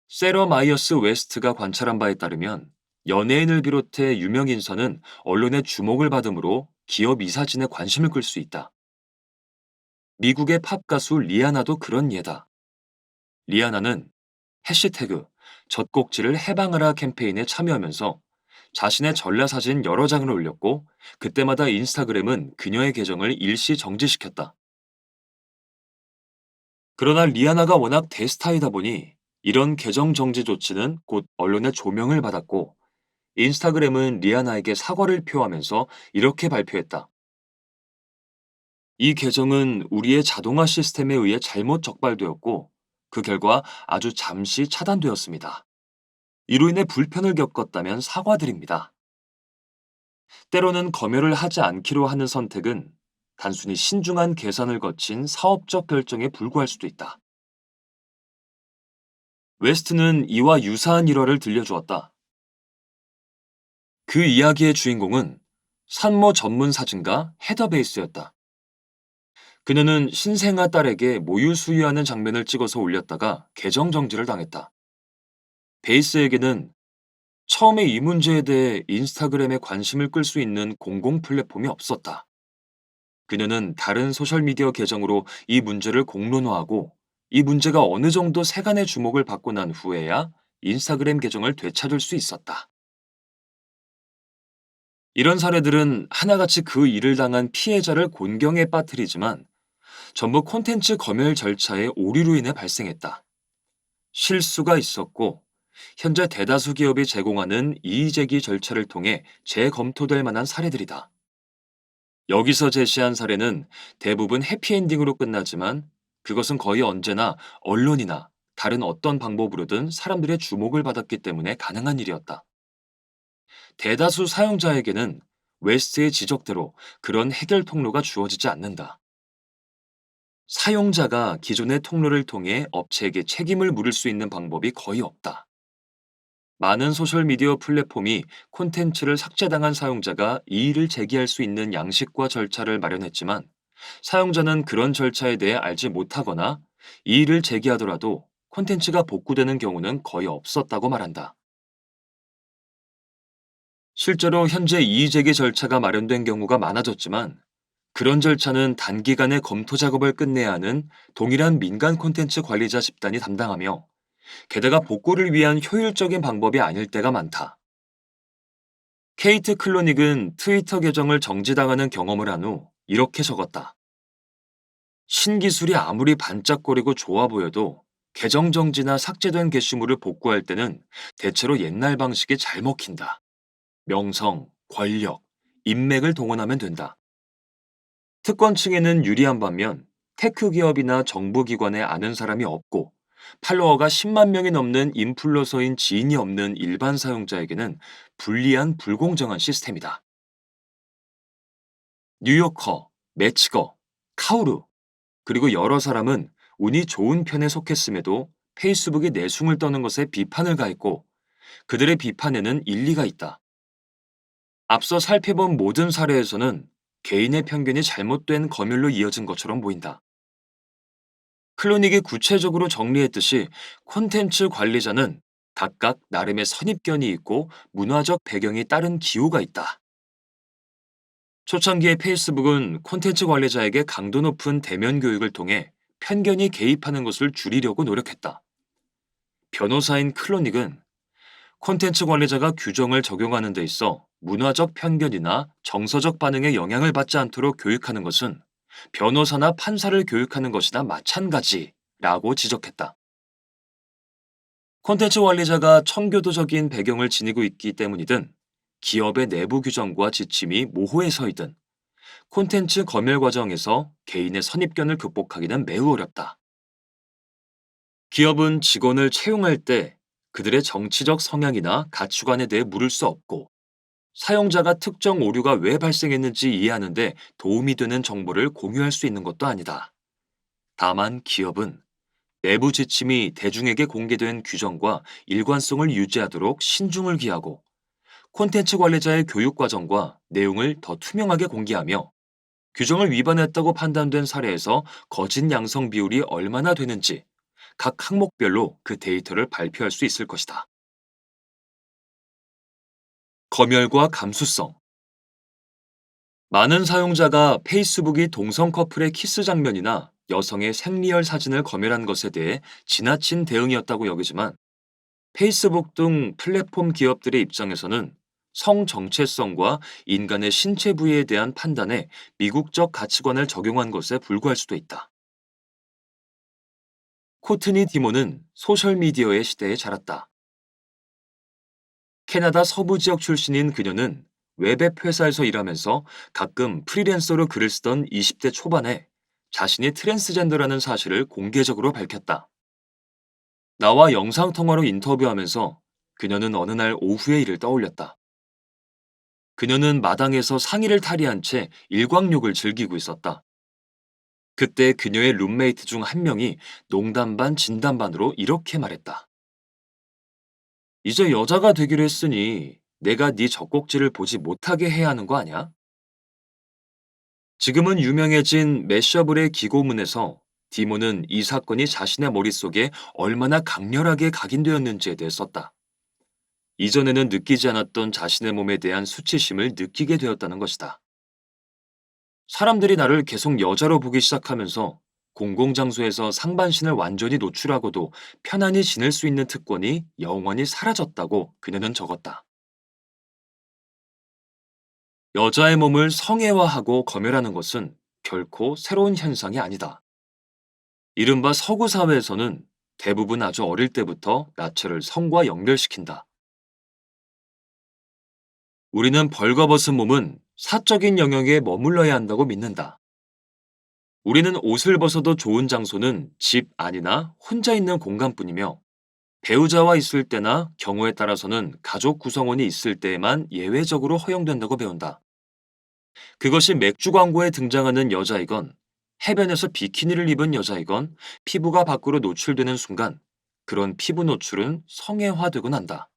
[SPEAKER 1] 세러 마이어스 웨스트가 관찰한 바에 따르면 연예인을 비롯해 유명 인사는 언론의 주목을 받으므로 기업 이사진에 관심을 끌 수 있다. 미국의 팝 가수 리아나도 그런 예다. 리아나는 해시태그 젖꼭지를 해방하라 캠페인에 참여하면서 자신의 전라사진 여러 장을 올렸고 그때마다 인스타그램은 그녀의 계정을 일시 정지시켰다. 그러나 리아나가 워낙 대스타이다 보니 이런 계정 정지 조치는 곧 언론의 조명을 받았고 인스타그램은 리아나에게 사과를 표하면서 이렇게 발표했다. 이 계정은 우리의 자동화 시스템에 의해 잘못 적발되었고 그 결과 아주 잠시 차단되었습니다. 이로 인해 불편을 겪었다면 사과드립니다. 때로는 검열을 하지 않기로 하는 선택은 단순히 신중한 계산을 거친 사업적 결정에 불과할 수도 있다. 웨스트는 이와 유사한 일화를 들려주었다. 그 이야기의 주인공은 산모 전문 사진가 헤더 베이스였다. 그녀는 신생아 딸에게 모유 수유하는 장면을 찍어서 올렸다가 계정 정지를 당했다. 베이스에게는 처음에 이 문제에 대해 인스타그램에 관심을 끌 수 있는 공공 플랫폼이 없었다. 그녀는 다른 소셜미디어 계정으로 이 문제를 공론화하고 이 문제가 어느 정도 세간의 주목을 받고 난 후에야 인스타그램 계정을 되찾을 수 있었다. 이런 사례들은 하나같이 그 일을 당한 피해자를 곤경에 빠뜨리지만 전부 콘텐츠 검열 절차의 오류로 인해 발생했다. 실수가 있었고 현재 대다수 기업이 제공하는 이의제기 절차를 통해 재검토될 만한 사례들이다. 여기서 제시한 사례는 대부분 해피엔딩으로 끝나지만 그것은 거의 언제나 언론이나 다른 어떤 방법으로든 사람들의 주목을 받았기 때문에 가능한 일이었다. 대다수 사용자에게는 웨스트의 지적대로 그런 해결 통로가 주어지지 않는다. 사용자가 기존의 통로를 통해 업체에게 책임을 물을 수 있는 방법이 거의 없다. 많은 소셜미디어 플랫폼이 콘텐츠를 삭제당한 사용자가 이의를 제기할 수 있는 양식과 절차를 마련했지만 사용자는 그런 절차에 대해 알지 못하거나 이의를 제기하더라도 콘텐츠가 복구되는 경우는 거의 없었다고 말한다. 실제로 현재 이의 제기 절차가 마련된 경우가 많아졌지만 그런 절차는 단기간에 검토 작업을 끝내야 하는 동일한 민간 콘텐츠 관리자 집단이 담당하며 게다가 복구를 위한 효율적인 방법이 아닐 때가 많다. 케이트 클로닉은 트위터 계정을 정지당하는 경험을 한 후 이렇게 적었다. 신기술이 아무리 반짝거리고 좋아 보여도 계정 정지나 삭제된 게시물을 복구할 때는 대체로 옛날 방식이 잘 먹힌다. 명성, 권력, 인맥을 동원하면 된다. 특권층에는 유리한 반면 테크 기업이나 정부 기관에 아는 사람이 없고 팔로워가 10만 명이 넘는 인플루언서인 지인이 없는 일반 사용자에게는 불리한 불공정한 시스템이다. 뉴요커, 매치거, 카오루, 그리고 여러 사람은 운이 좋은 편에 속했음에도 페이스북이 내숭을 떠는 것에 비판을 가했고 그들의 비판에는 일리가 있다. 앞서 살펴본 모든 사례에서는 개인의 편견이 잘못된 검열로 이어진 것처럼 보인다. 클로닉이 구체적으로 정리했듯이 콘텐츠 관리자는 각각 나름의 선입견이 있고 문화적 배경이 따른 기호가 있다. 초창기의 페이스북은 콘텐츠 관리자에게 강도 높은 대면 교육을 통해 편견이 개입하는 것을 줄이려고 노력했다. 변호사인 클로닉은 콘텐츠 관리자가 규정을 적용하는 데 있어 문화적 편견이나 정서적 반응에 영향을 받지 않도록 교육하는 것은 변호사나 판사를 교육하는 것이나 마찬가지라고 지적했다. 콘텐츠 관리자가 청교도적인 배경을 지니고 있기 때문이든 기업의 내부 규정과 지침이 모호해 서이든 콘텐츠 검열 과정에서 개인의 선입견을 극복하기는 매우 어렵다. 기업은 직원을 채용할 때 그들의 정치적 성향이나 가치관에 대해 물을 수 없고 사용자가 특정 오류가 왜 발생했는지 이해하는 데 도움이 되는 정보를 공유할 수 있는 것도 아니다. 다만 기업은 내부 지침이 대중에게 공개된 규정과 일관성을 유지하도록 신중을 기하고 콘텐츠 관리자의 교육 과정과 내용을 더 투명하게 공개하며 규정을 위반했다고 판단된 사례에서 거짓 양성 비율이 얼마나 되는지 각 항목별로 그 데이터를 발표할 수 있을 것이다. 검열과 감수성. 많은 사용자가 페이스북이 동성 커플의 키스 장면이나 여성의 생리혈 사진을 검열한 것에 대해 지나친 대응이었다고 여기지만 페이스북 등 플랫폼 기업들의 입장에서는 성 정체성과 인간의 신체 부위에 대한 판단에 미국적 가치관을 적용한 것에 불과할 수도 있다. 코트니 디모는 소셜미디어의 시대에 자랐다. 캐나다 서부 지역 출신인 그녀는 웹앱 회사에서 일하면서 가끔 프리랜서로 글을 쓰던 20대 초반에 자신이 트랜스젠더라는 사실을 공개적으로 밝혔다. 나와 영상통화로 인터뷰하면서 그녀는 어느 날 오후의 일을 떠올렸다. 그녀는 마당에서 상의를 탈의한 채 일광욕을 즐기고 있었다. 그때 그녀의 룸메이트 중 한 명이 농담 반 진담 반으로 이렇게 말했다. 이제 여자가 되기로 했으니 내가 네 젖꼭지를 보지 못하게 해야 하는 거 아냐? 지금은 유명해진 매셔블의 기고문에서 디모는 이 사건이 자신의 머릿속에 얼마나 강렬하게 각인되었는지에 대해 썼다. 이전에는 느끼지 않았던 자신의 몸에 대한 수치심을 느끼게 되었다는 것이다. 사람들이 나를 계속 여자로 보기 시작하면서 공공장소에서 상반신을 완전히 노출하고도 편안히 지낼 수 있는 특권이 영원히 사라졌다고 그녀는 적었다. 여자의 몸을 성애화하고 검열하는 것은 결코 새로운 현상이 아니다. 이른바 서구 사회에서는 대부분 아주 어릴 때부터 나체를 성과 연결시킨다. 우리는 벌거벗은 몸은 사적인 영역에 머물러야 한다고 믿는다. 우리는 옷을 벗어도 좋은 장소는 집 안이나 혼자 있는 공간뿐이며 배우자와 있을 때나 경우에 따라서는 가족 구성원이 있을 때에만 예외적으로 허용된다고 배운다. 그것이 맥주 광고에 등장하는 여자이건 해변에서 비키니를 입은 여자이건 피부가 밖으로 노출되는 순간 그런 피부 노출은 성애화되곤 한다.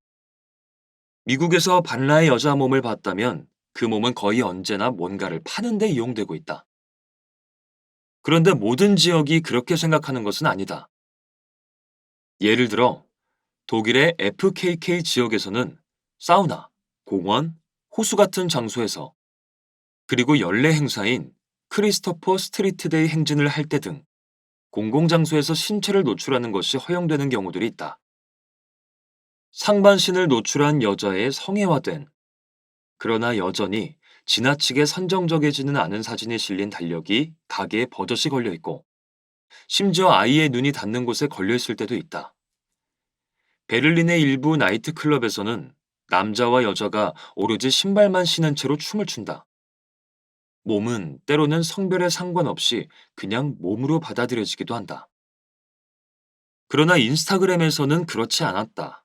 [SPEAKER 1] 미국에서 반라의 여자 몸을 봤다면 그 몸은 거의 언제나 뭔가를 파는 데 이용되고 있다. 그런데 모든 지역이 그렇게 생각하는 것은 아니다. 예를 들어 독일의 FKK 지역에서는 사우나, 공원, 호수 같은 장소에서 그리고 연례 행사인 크리스토퍼 스트리트데이 행진을 할 때 등 공공장소에서 신체를 노출하는 것이 허용되는 경우들이 있다. 상반신을 노출한 여자의 성애화된 그러나 여전히 지나치게 선정적이지는 않은 사진이 실린 달력이 가게에 버젓이 걸려 있고 심지어 아이의 눈이 닿는 곳에 걸려 있을 때도 있다. 베를린의 일부 나이트클럽에서는 남자와 여자가 오로지 신발만 신은 채로 춤을 춘다. 몸은 때로는 성별에 상관없이 그냥 몸으로 받아들여지기도 한다. 그러나 인스타그램에서는 그렇지 않았다.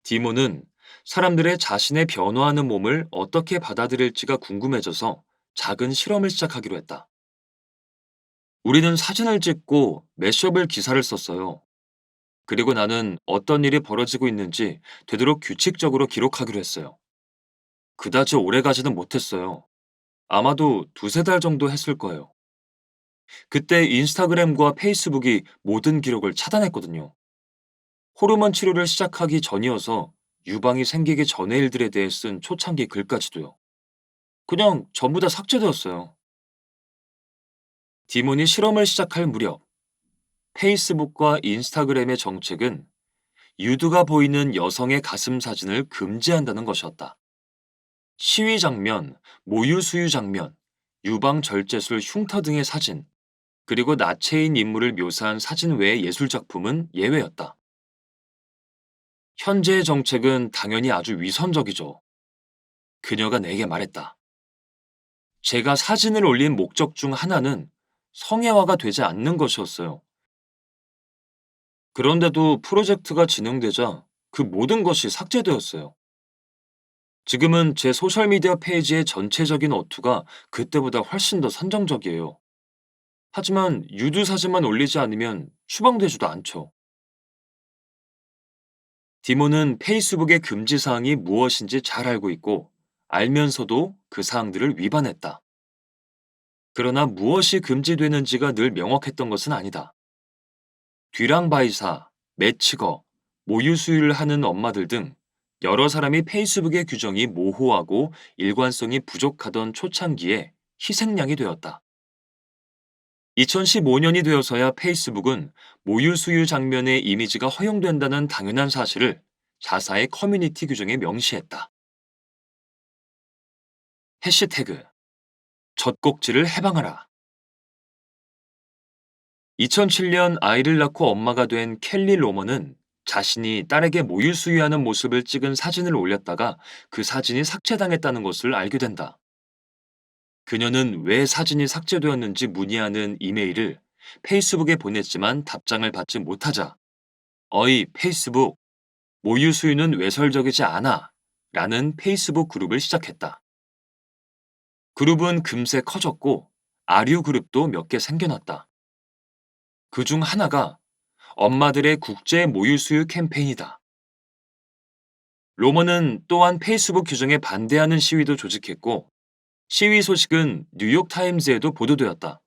[SPEAKER 1] 디모는 사람들의 자신의 변화하는 몸을 어떻게 받아들일지가 궁금해져서 작은 실험을 시작하기로 했다. 우리는 사진을 찍고 매셔블 기사를 썼어요. 그리고 나는 어떤 일이 벌어지고 있는지 되도록 규칙적으로 기록하기로 했어요. 그다지 오래 가지는 못했어요. 아마도 두세 달 정도 했을 거예요. 그때 인스타그램과 페이스북이 모든 기록을 차단했거든요. 호르몬 치료를 시작하기 전이어서 유방이 생기기 전의 일들에 대해 쓴 초창기 글까지도요. 그냥 전부 다 삭제되었어요. 디몬이 실험을 시작할 무렵 페이스북과 인스타그램의 정책은 유두가 보이는 여성의 가슴 사진을 금지한다는 것이었다. 시위 장면, 모유 수유 장면, 유방 절제술 흉터 등의 사진, 그리고 나체인 인물을 묘사한 사진 외의 예술 작품은 예외였다. 현재의 정책은 당연히 아주 위선적이죠. 그녀가 내게 말했다. 제가 사진을 올린 목적 중 하나는 성애화가 되지 않는 것이었어요. 그런데도 프로젝트가 진행되자 그 모든 것이 삭제되었어요. 지금은 제 소셜미디어 페이지의 전체적인 어투가 그때보다 훨씬 더 선정적이에요. 하지만 유두 사진만 올리지 않으면 추방되지도 않죠. 디모는 페이스북의 금지 사항이 무엇인지 잘 알고 있고 알면서도 그 사항들을 위반했다. 그러나 무엇이 금지되는지가 늘 명확했던 것은 아니다. 뒤랑바이사, 매치거, 모유 수유를 하는 엄마들 등 여러 사람이 페이스북의 규정이 모호하고 일관성이 부족하던 초창기에 희생양이 되었다. 2015년이 되어서야 페이스북은 모유 수유 장면의 이미지가 허용된다는 당연한 사실을 자사의 커뮤니티 규정에 명시했다. 해시태그 젖꼭지를 해방하라. 2007년 아이를 낳고 엄마가 된 켈리 로먼은 자신이 딸에게 모유 수유하는 모습을 찍은 사진을 올렸다가 그 사진이 삭제당했다는 것을 알게 된다. 그녀는 왜 사진이 삭제되었는지 문의하는 이메일을 페이스북에 보냈지만 답장을 받지 못하자 어이 페이스북, 모유 수유는 외설적이지 않아 라는 페이스북 그룹을 시작했다. 그룹은 금세 커졌고 아류 그룹도 몇 개 생겨났다. 그 중 하나가 엄마들의 국제 모유 수유 캠페인이다. 로먼은 또한 페이스북 규정에 반대하는 시위도 조직했고 시위 소식은 뉴욕타임즈에도 보도되었다.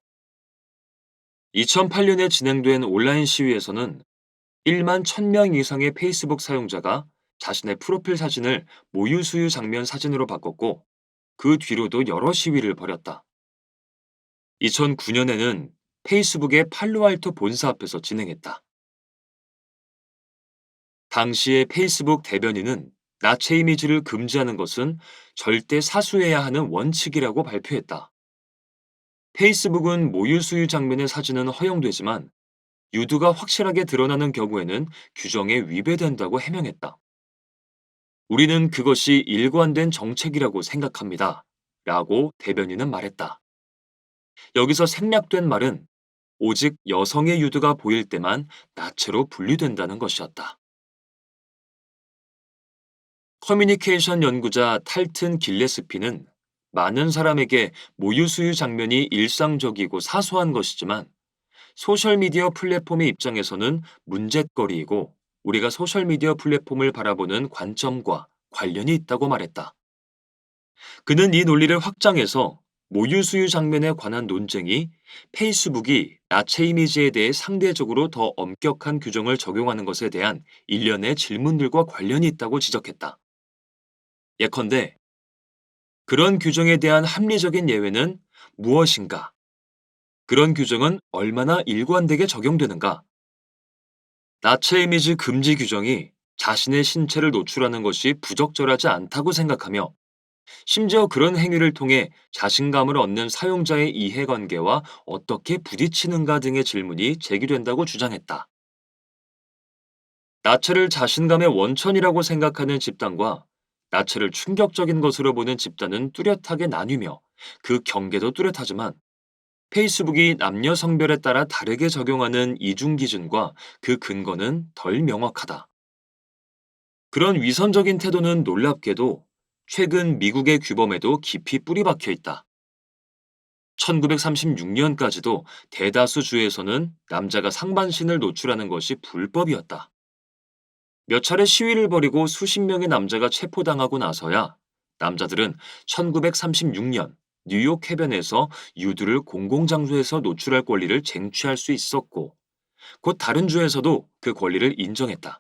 [SPEAKER 1] 2008년에 진행된 온라인 시위에서는 1만 1000명 이상의 페이스북 사용자가 자신의 프로필 사진을 모유 수유 장면 사진으로 바꿨고 그 뒤로도 여러 시위를 벌였다. 2009년에는 페이스북의 팔로알토 본사 앞에서 진행했다. 당시의 페이스북 대변인은 나체 이미지를 금지하는 것은 절대 사수해야 하는 원칙이라고 발표했다. 페이스북은 모유 수유 장면의 사진은 허용되지만 유두가 확실하게 드러나는 경우에는 규정에 위배된다고 해명했다. 우리는 그것이 일관된 정책이라고 생각합니다. 라고 대변인은 말했다. 여기서 생략된 말은 오직 여성의 유두가 보일 때만 나체로 분류된다는 것이었다. 커뮤니케이션 연구자 탈튼 길레스피는 많은 사람에게 모유 수유 장면이 일상적이고 사소한 것이지만 소셜미디어 플랫폼의 입장에서는 문제거리이고 우리가 소셜미디어 플랫폼을 바라보는 관점과 관련이 있다고 말했다. 그는 이 논리를 확장해서 모유 수유 장면에 관한 논쟁이 페이스북이 나체 이미지에 대해 상대적으로 더 엄격한 규정을 적용하는 것에 대한 일련의 질문들과 관련이 있다고 지적했다. 예컨대 그런 규정에 대한 합리적인 예외는 무엇인가? 그런 규정은 얼마나 일관되게 적용되는가? 나체 이미지 금지 규정이 자신의 신체를 노출하는 것이 부적절하지 않다고 생각하며 심지어 그런 행위를 통해 자신감을 얻는 사용자의 이해관계와 어떻게 부딪히는가 등의 질문이 제기된다고 주장했다. 나체를 자신감의 원천이라고 생각하는 집단과 나체를 충격적인 것으로 보는 집단은 뚜렷하게 나뉘며 그 경계도 뚜렷하지만 페이스북이 남녀 성별에 따라 다르게 적용하는 이중 기준과 그 근거는 덜 명확하다. 그런 위선적인 태도는 놀랍게도 최근 미국의 규범에도 깊이 뿌리 박혀 있다. 1936년까지도 대다수 주에서는 남자가 상반신을 노출하는 것이 불법이었다. 몇 차례 시위를 벌이고 수십 명의 남자가 체포당하고 나서야 남자들은 1936년 뉴욕 해변에서 유두를 공공장소에서 노출할 권리를 쟁취할 수 있었고, 곧 다른 주에서도 그 권리를 인정했다.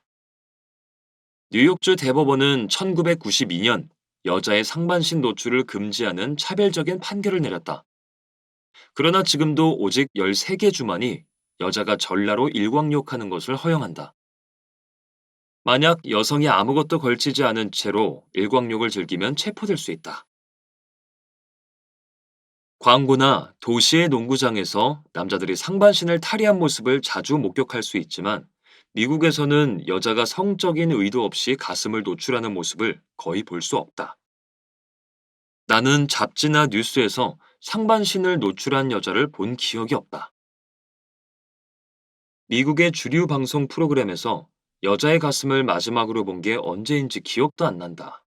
[SPEAKER 1] 뉴욕주 대법원은 1992년 여자의 상반신 노출을 금지하는 차별적인 판결을 내렸다. 그러나 지금도 오직 13개 주만이 여자가 전라로 일광욕하는 것을 허용한다. 만약 여성이 아무것도 걸치지 않은 채로 일광욕을 즐기면 체포될 수 있다. 광고나 도시의 농구장에서 남자들이 상반신을 탈의한 모습을 자주 목격할 수 있지만, 미국에서는 여자가 성적인 의도 없이 가슴을 노출하는 모습을 거의 볼 수 없다. 나는 잡지나 뉴스에서 상반신을 노출한 여자를 본 기억이 없다. 미국의 주류 방송 프로그램에서 여자의 가슴을 마지막으로 본 게 언제인지 기억도 안 난다.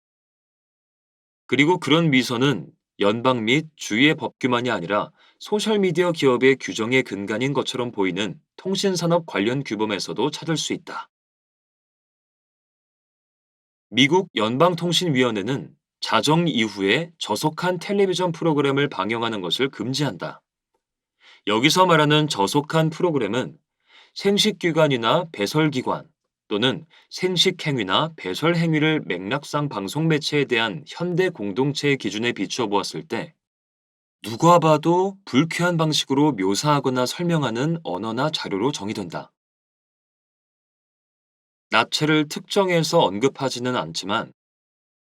[SPEAKER 1] 그리고 그런 미선은 연방 및 주의 법규만이 아니라 소셜미디어 기업의 규정의 근간인 것처럼 보이는 통신산업 관련 규범에서도 찾을 수 있다. 미국 연방통신위원회는 자정 이후에 저속한 텔레비전 프로그램을 방영하는 것을 금지한다. 여기서 말하는 저속한 프로그램은 생식기관이나 배설기관 또는 생식행위나 배설행위를 맥락상 방송 매체에 대한 현대 공동체의 기준에 비추어 보았을 때 누가 봐도 불쾌한 방식으로 묘사하거나 설명하는 언어나 자료로 정의된다. 나체를 특정해서 언급하지는 않지만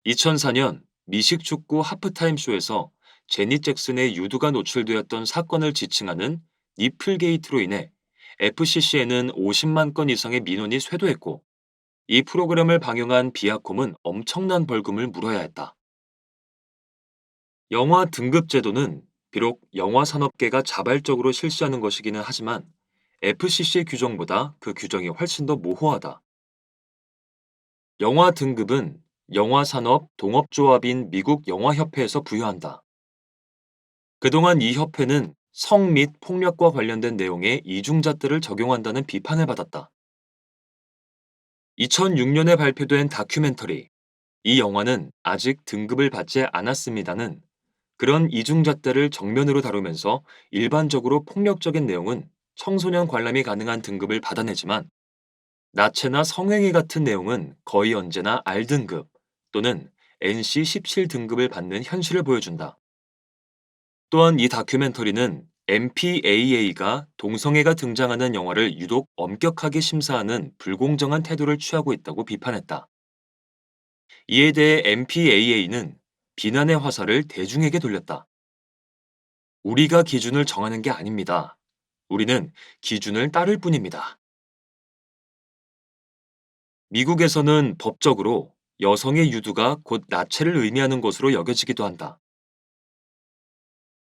[SPEAKER 1] 2004년 미식축구 하프타임 쇼에서 제니 잭슨의 유두가 노출되었던 사건을 지칭하는 니플게이트로 인해 FCC에는 50만 건 이상의 민원이 쇄도했고, 이 프로그램을 방영한 비아콤은 엄청난 벌금을 물어야 했다. 영화 등급 제도는 비록 영화 산업계가 자발적으로 실시하는 것이기는 하지만 FCC 규정보다 그 규정이 훨씬 더 모호하다. 영화 등급은 영화산업 동업조합인 미국 영화협회에서 부여한다. 그동안 이 협회는 성 및 폭력과 관련된 내용의 이중잣대를 적용한다는 비판을 받았다. 2006년에 발표된 다큐멘터리 "이 영화는 아직 등급을 받지 않았습니다는 그런 이중잣대를 정면으로 다루면서 일반적으로 폭력적인 내용은 청소년 관람이 가능한 등급을 받아내지만, 나체나 성행위 같은 내용은 거의 언제나 R등급 또는 NC-17 등급을 받는 현실을 보여준다. 또한 이 다큐멘터리는 MPAA가 동성애가 등장하는 영화를 유독 엄격하게 심사하는 불공정한 태도를 취하고 있다고 비판했다. 이에 대해 MPAA는 비난의 화살을 대중에게 돌렸다. "우리가 기준을 정하는 게 아닙니다. 우리는 기준을 따를 뿐입니다." 미국에서는 법적으로 여성의 유두가 곧 나체를 의미하는 것으로 여겨지기도 한다.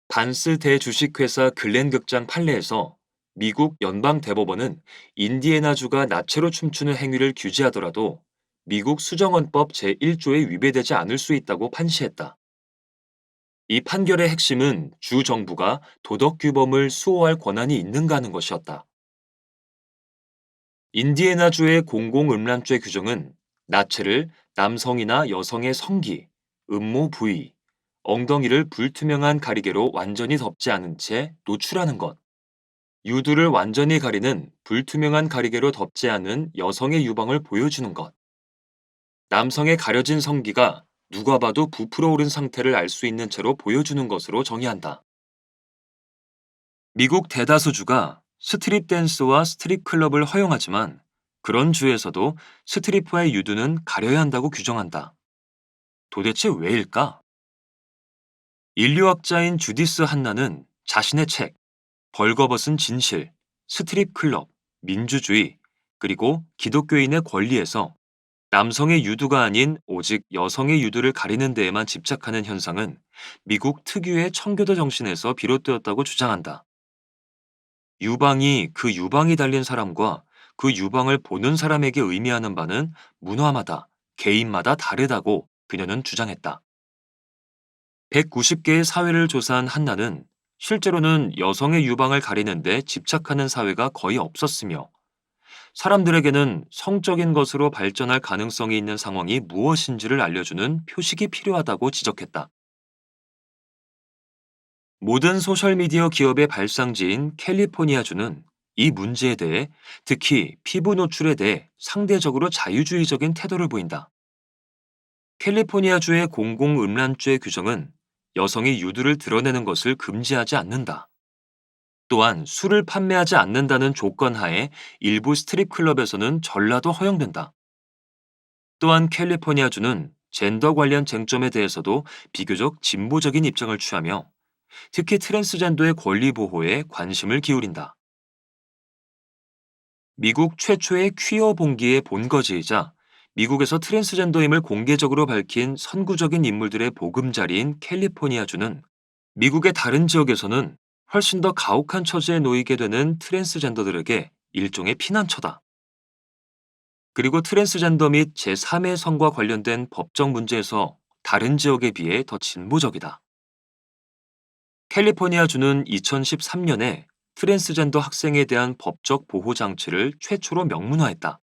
[SPEAKER 1] 반스 대주식회사 글렌 극장 판례에서 미국 연방 대법원은 인디애나주가 나체로 춤추는 행위를 규제하더라도 미국 수정헌법 제1조에 위배되지 않을 수 있다고 판시했다. 이 판결의 핵심은 주 정부가 도덕 규범을 수호할 권한이 있는가 하는 것이었다. 인디애나주의 공공음란죄 규정은 나체를 남성이나 여성의 성기, 음모 부위, 엉덩이를 불투명한 가리개로 완전히 덮지 않은 채 노출하는 것, 유두를 완전히 가리는 불투명한 가리개로 덮지 않은 여성의 유방을 보여주는 것, 남성의 가려진 성기가 누가 봐도 부풀어 오른 상태를 알 수 있는 채로 보여주는 것으로 정의한다. 미국 대다수주가 스트립 댄스와 스트립 클럽을 허용하지만, 그런 주에서도 스트리퍼의 유두는 가려야 한다고 규정한다. 도대체 왜일까? 인류학자인 주디스 한나는 자신의 책 벌거벗은 진실, 스트립 클럽, 민주주의, 그리고 기독교인의 권리에서 남성의 유두가 아닌 오직 여성의 유두를 가리는 데에만 집착하는 현상은 미국 특유의 청교도 정신에서 비롯되었다고 주장한다. 유방이 그 유방이 달린 사람과 그 유방을 보는 사람에게 의미하는 바는 문화마다, 개인마다 다르다고 그녀는 주장했다. 190개의 사회를 조사한 한나는 실제로는 여성의 유방을 가리는데 집착하는 사회가 거의 없었으며 사람들에게는 성적인 것으로 발전할 가능성이 있는 상황이 무엇인지를 알려주는 표식이 필요하다고 지적했다. 모든 소셜미디어 기업의 발상지인 캘리포니아주는 이 문제에 대해 특히 피부 노출에 대해 상대적으로 자유주의적인 태도를 보인다. 캘리포니아주의 공공음란죄 규정은 여성이 유두를 드러내는 것을 금지하지 않는다. 또한 술을 판매하지 않는다는 조건 하에 일부 스트립 클럽에서는 전라도 허용된다. 또한 캘리포니아주는 젠더 관련 쟁점에 대해서도 비교적 진보적인 입장을 취하며 특히 트랜스젠더의 권리 보호에 관심을 기울인다. 미국 최초의 퀴어 봉기의 본거지이자 미국에서 트랜스젠더임을 공개적으로 밝힌 선구적인 인물들의 보금자리인 캘리포니아주는 미국의 다른 지역에서는 훨씬 더 가혹한 처지에 놓이게 되는 트랜스젠더들에게 일종의 피난처다. 그리고 트랜스젠더 및 제3의 성과 관련된 법적 문제에서 다른 지역에 비해 더 진보적이다. 캘리포니아주는 2013년에 트랜스젠더 학생에 대한 법적 보호 장치를 최초로 명문화했다.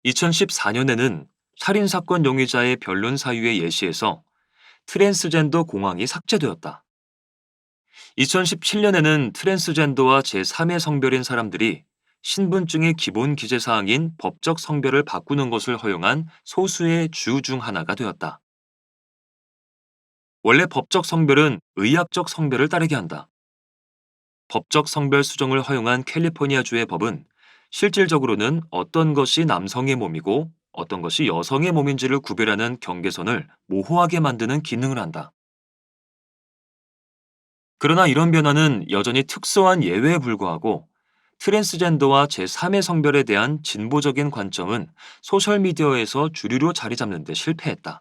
[SPEAKER 1] 2014년에는 살인사건 용의자의 변론 사유에 예시해서 트랜스젠더 공항이 삭제되었다. 2017년에는 트랜스젠더와 제3의 성별인 사람들이 신분증의 기본 기재 사항인 법적 성별을 바꾸는 것을 허용한 소수의 주 중 하나가 되었다. 원래 법적 성별은 의학적 성별을 따르게 한다. 법적 성별 수정을 허용한 캘리포니아주의 법은 실질적으로는 어떤 것이 남성의 몸이고 어떤 것이 여성의 몸인지를 구별하는 경계선을 모호하게 만드는 기능을 한다. 그러나 이런 변화는 여전히 특수한 예외에 불과하고 트랜스젠더와 제3의 성별에 대한 진보적인 관점은 소셜미디어에서 주류로 자리 잡는 데 실패했다.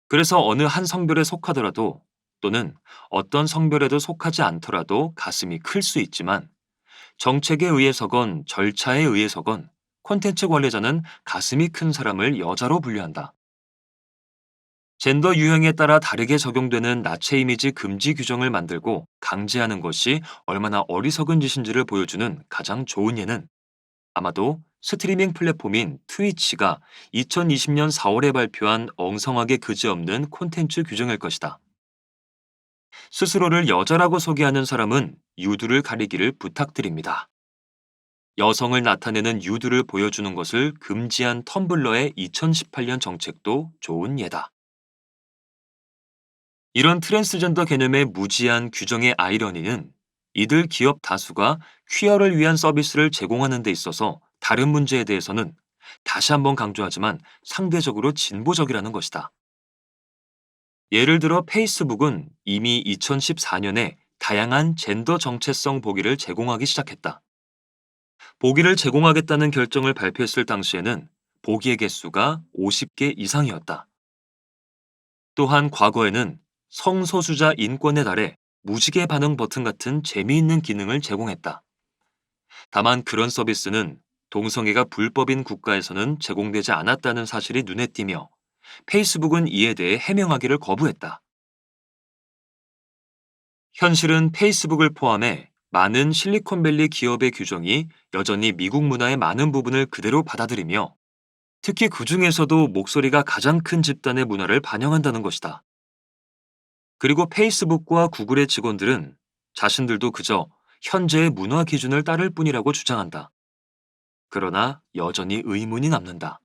[SPEAKER 1] 그래서 어느 한 성별에 속하더라도 또는 어떤 성별에도 속하지 않더라도 가슴이 클 수 있지만 정책에 의해서건 절차에 의해서건 콘텐츠 관리자는 가슴이 큰 사람을 여자로 분류한다. 젠더 유형에 따라 다르게 적용되는 나체 이미지 금지 규정을 만들고 강제하는 것이 얼마나 어리석은 짓인지를 보여주는 가장 좋은 예는 아마도 스트리밍 플랫폼인 트위치가 2020년 4월에 발표한 엉성하게 그지없는 콘텐츠 규정일 것이다. 스스로를 여자라고 소개하는 사람은 유두를 가리기를 부탁드립니다. 여성을 나타내는 유두를 보여주는 것을 금지한 텀블러의 2018년 정책도 좋은 예다. 이런 트랜스젠더 개념의 무지한 규정의 아이러니는 이들 기업 다수가 퀴어를 위한 서비스를 제공하는 데 있어서 다른 문제에 대해서는 다시 한번 강조하지만 상대적으로 진보적이라는 것이다. 예를 들어 페이스북은 이미 2014년에 다양한 젠더 정체성 보기를 제공하기 시작했다. 보기를 제공하겠다는 결정을 발표했을 당시에는 보기의 개수가 50개 이상이었다. 또한 과거에는 성소수자 인권에 달해 무지개 반응 버튼 같은 재미있는 기능을 제공했다. 다만 그런 서비스는 동성애가 불법인 국가에서는 제공되지 않았다는 사실이 눈에 띄며 페이스북은 이에 대해 해명하기를 거부했다. 현실은 페이스북을 포함해 많은 실리콘밸리 기업의 규정이 여전히 미국 문화의 많은 부분을 그대로 받아들이며 특히 그 중에서도 목소리가 가장 큰 집단의 문화를 반영한다는 것이다. 그리고 페이스북과 구글의 직원들은 자신들도 그저 현재의 문화 기준을 따를 뿐이라고 주장한다. 그러나 여전히 의문이 남는다.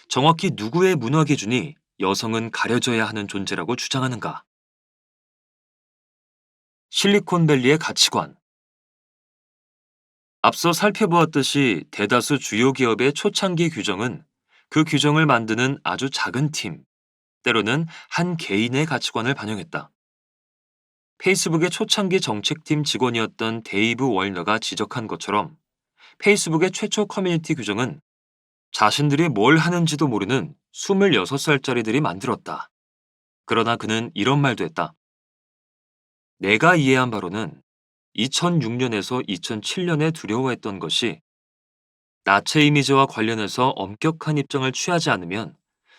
[SPEAKER 1] 정확히 누구의 문화 기준이 여성은 가려져야 하는 존재라고 주장하는가? 실리콘밸리의 가치관. 앞서 살펴보았듯이 대다수 주요 기업의 초창기 규정은 그 규정을 만드는 아주 작은 팀, 때로는 한 개인의 가치관을 반영했다. 페이스북의 초창기 정책팀 직원이었던 데이브 월너가 지적한 것처럼 페이스북의 최초 커뮤니티 규정은 자신들이 뭘 하는지도 모르는 26살짜리들이 만들었다. 그러나 그는 이런 말도 했다. 내가 이해한 바로는 2006년에서 2007년에 두려워했던 것이 나체 이미지와 관련해서 엄격한 입장을 취하지 않으면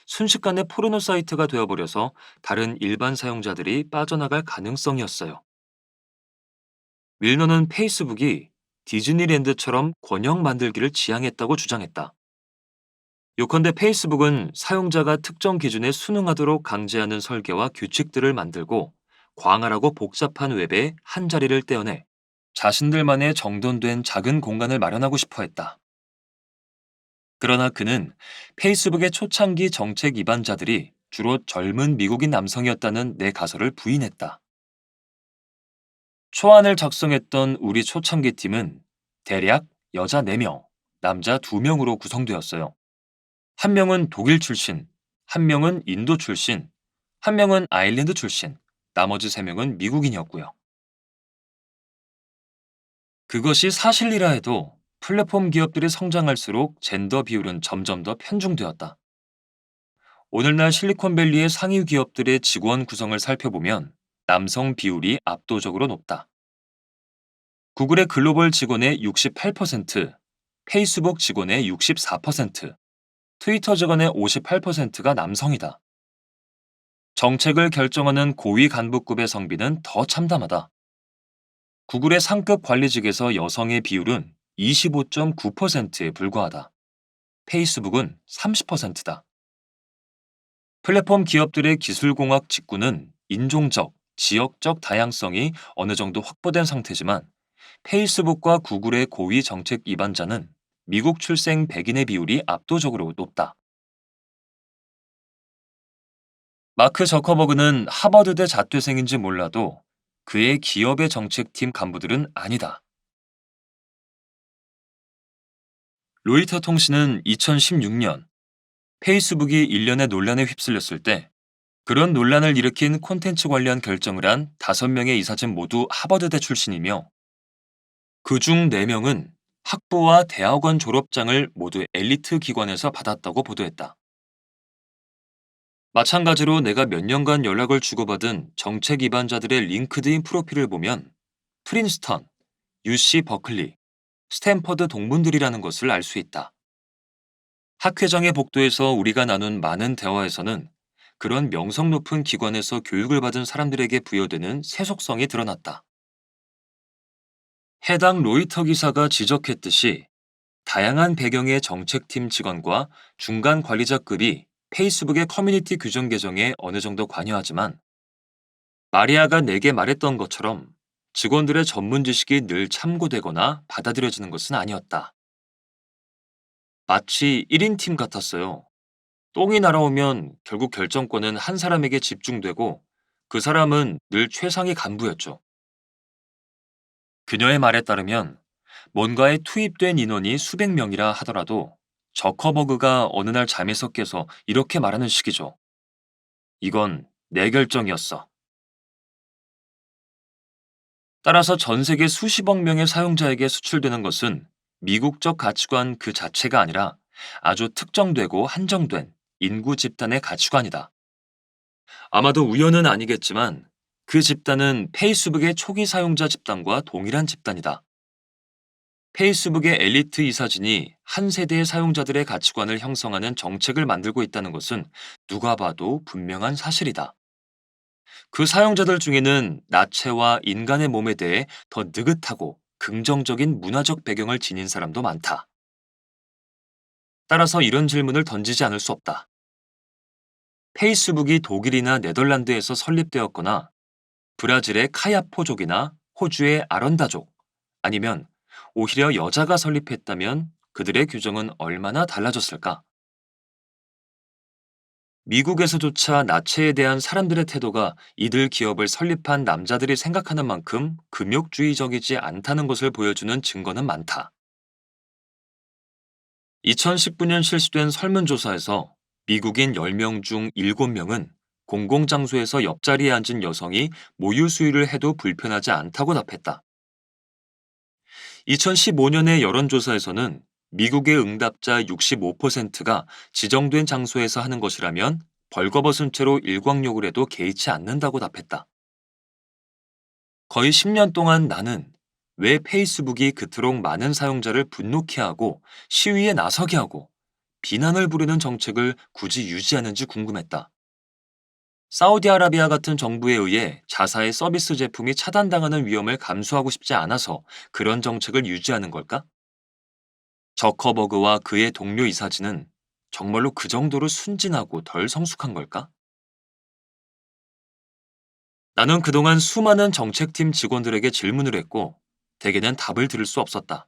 [SPEAKER 1] 순식간에 포르노 사이트가 되어버려서 다른 일반 사용자들이 빠져나갈 가능성이었어요. 윌너는 페이스북이 디즈니랜드처럼 권역 만들기를 지향했다고 주장했다. 요컨대 페이스북은 사용자가 특정 기준에 순응하도록 강제하는 설계와 규칙들을 만들고 광활하고 복잡한 웹에 한 자리를 떼어내 자신들만의 정돈된 작은 공간을 마련하고 싶어 했다. 그러나 그는 페이스북의 초창기 정책 위반자들이 주로 젊은 미국인 남성이었다는 내 가설을 부인했다. 초안을 작성했던 우리 초창기 팀은 대략 여자 4명, 남자 2명으로 구성되었어요. 한 명은 독일 출신, 한 명은 인도 출신, 한 명은 아일랜드 출신, 나머지 3명은 미국인이었고요. 그것이 사실이라 해도 플랫폼 기업들이 성장할수록 젠더 비율은 점점 더 편중되었다. 오늘날 실리콘밸리의 상위 기업들의 직원 구성을 살펴보면 남성 비율이 압도적으로 높다. 구글의 글로벌 직원의 68%, 페이스북 직원의 64%, 트위터 직원의 58%가 남성이다. 정책을 결정하는 고위 간부급의 성비는 더 참담하다. 구글의 상급 관리직에서 여성의 비율은 25.9%에 불과하다. 페이스북은 30%다. 플랫폼 기업들의 기술공학 직군은 인종적, 지역적 다양성이 어느 정도 확보된 상태지만 페이스북과 구글의 고위 정책 위반자는 미국 출생 백인의 비율이 압도적으로 높다. 마크 저커버그는 하버드대 자퇴생인지 몰라도 그의 기업의 정책팀 간부들은 아니다. 로이터 통신은 2016년 페이스북이 일련의 논란에 휩쓸렸을 때 그런 논란을 일으킨 콘텐츠 관련 결정을 한 5명의 이사진 모두 하버드대 출신이며 그중 4명은 학부와 대학원 졸업장을 모두 엘리트 기관에서 받았다고 보도했다. 마찬가지로 내가 몇 년간 연락을 주고받은 정책 위반자들의 링크드인 프로필을 보면 프린스턴, UC 버클리, 스탠퍼드 동문들이라는 것을 알 수 있다. 학회장의 복도에서 우리가 나눈 많은 대화에서는 그런 명성 높은 기관에서 교육을 받은 사람들에게 부여되는 세속성이 드러났다. 해당 로이터 기사가 지적했듯이 다양한 배경의 정책팀 직원과 중간 관리자급이 페이스북의 커뮤니티 규정 개정에 어느 정도 관여하지만 마리아가 내게 말했던 것처럼 직원들의 전문 지식이 늘 참고되거나 받아들여지는 것은 아니었다. 마치 1인 팀 같았어요. 똥이 날아오면 결국 결정권은 한 사람에게 집중되고 그 사람은 늘 최상위 간부였죠. 그녀의 말에 따르면 뭔가에 투입된 인원이 수백 명이라 하더라도 저커버그가 어느 날 잠에서 깨서 이렇게 말하는 식이죠. 이건 내 결정이었어. 따라서 전 세계 수십억 명의 사용자에게 수출되는 것은 미국적 가치관 그 자체가 아니라 아주 특정되고 한정된 인구 집단의 가치관이다. 아마도 우연은 아니겠지만 그 집단은 페이스북의 초기 사용자 집단과 동일한 집단이다. 페이스북의 엘리트 이사진이 한 세대의 사용자들의 가치관을 형성하는 정책을 만들고 있다는 것은 누가 봐도 분명한 사실이다. 그 사용자들 중에는 나체와 인간의 몸에 대해 더 느긋하고 긍정적인 문화적 배경을 지닌 사람도 많다. 따라서 이런 질문을 던지지 않을 수 없다. 페이스북이 독일이나 네덜란드에서 설립되었거나 브라질의 카야포족이나 호주의 아런다족 아니면 오히려 여자가 설립했다면 그들의 규정은 얼마나 달라졌을까? 미국에서조차 나체에 대한 사람들의 태도가 이들 기업을 설립한 남자들이 생각하는 만큼 금욕주의적이지 않다는 것을 보여주는 증거는 많다. 2019년 실시된 설문조사에서 미국인 10명 중 7명은 공공장소에서 옆자리에 앉은 여성이 모유 수유를 해도 불편하지 않다고 답했다. 2015년의 여론조사에서는 미국의 응답자 65%가 지정된 장소에서 하는 것이라면 벌거벗은 채로 일광욕을 해도 개의치 않는다고 답했다. 거의 10년 동안 나는 왜 페이스북이 그토록 많은 사용자를 분노케 하고 시위에 나서게 하고 비난을 부르는 정책을 굳이 유지하는지 궁금했다. 사우디아라비아 같은 정부에 의해 자사의 서비스 제품이 차단당하는 위험을 감수하고 싶지 않아서 그런 정책을 유지하는 걸까? 저커버그와 그의 동료 이사진은 정말로 그 정도로 순진하고 덜 성숙한 걸까? 나는 그동안 수많은 정책팀 직원들에게 질문을 했고, 대개는 답을 들을 수 없었다.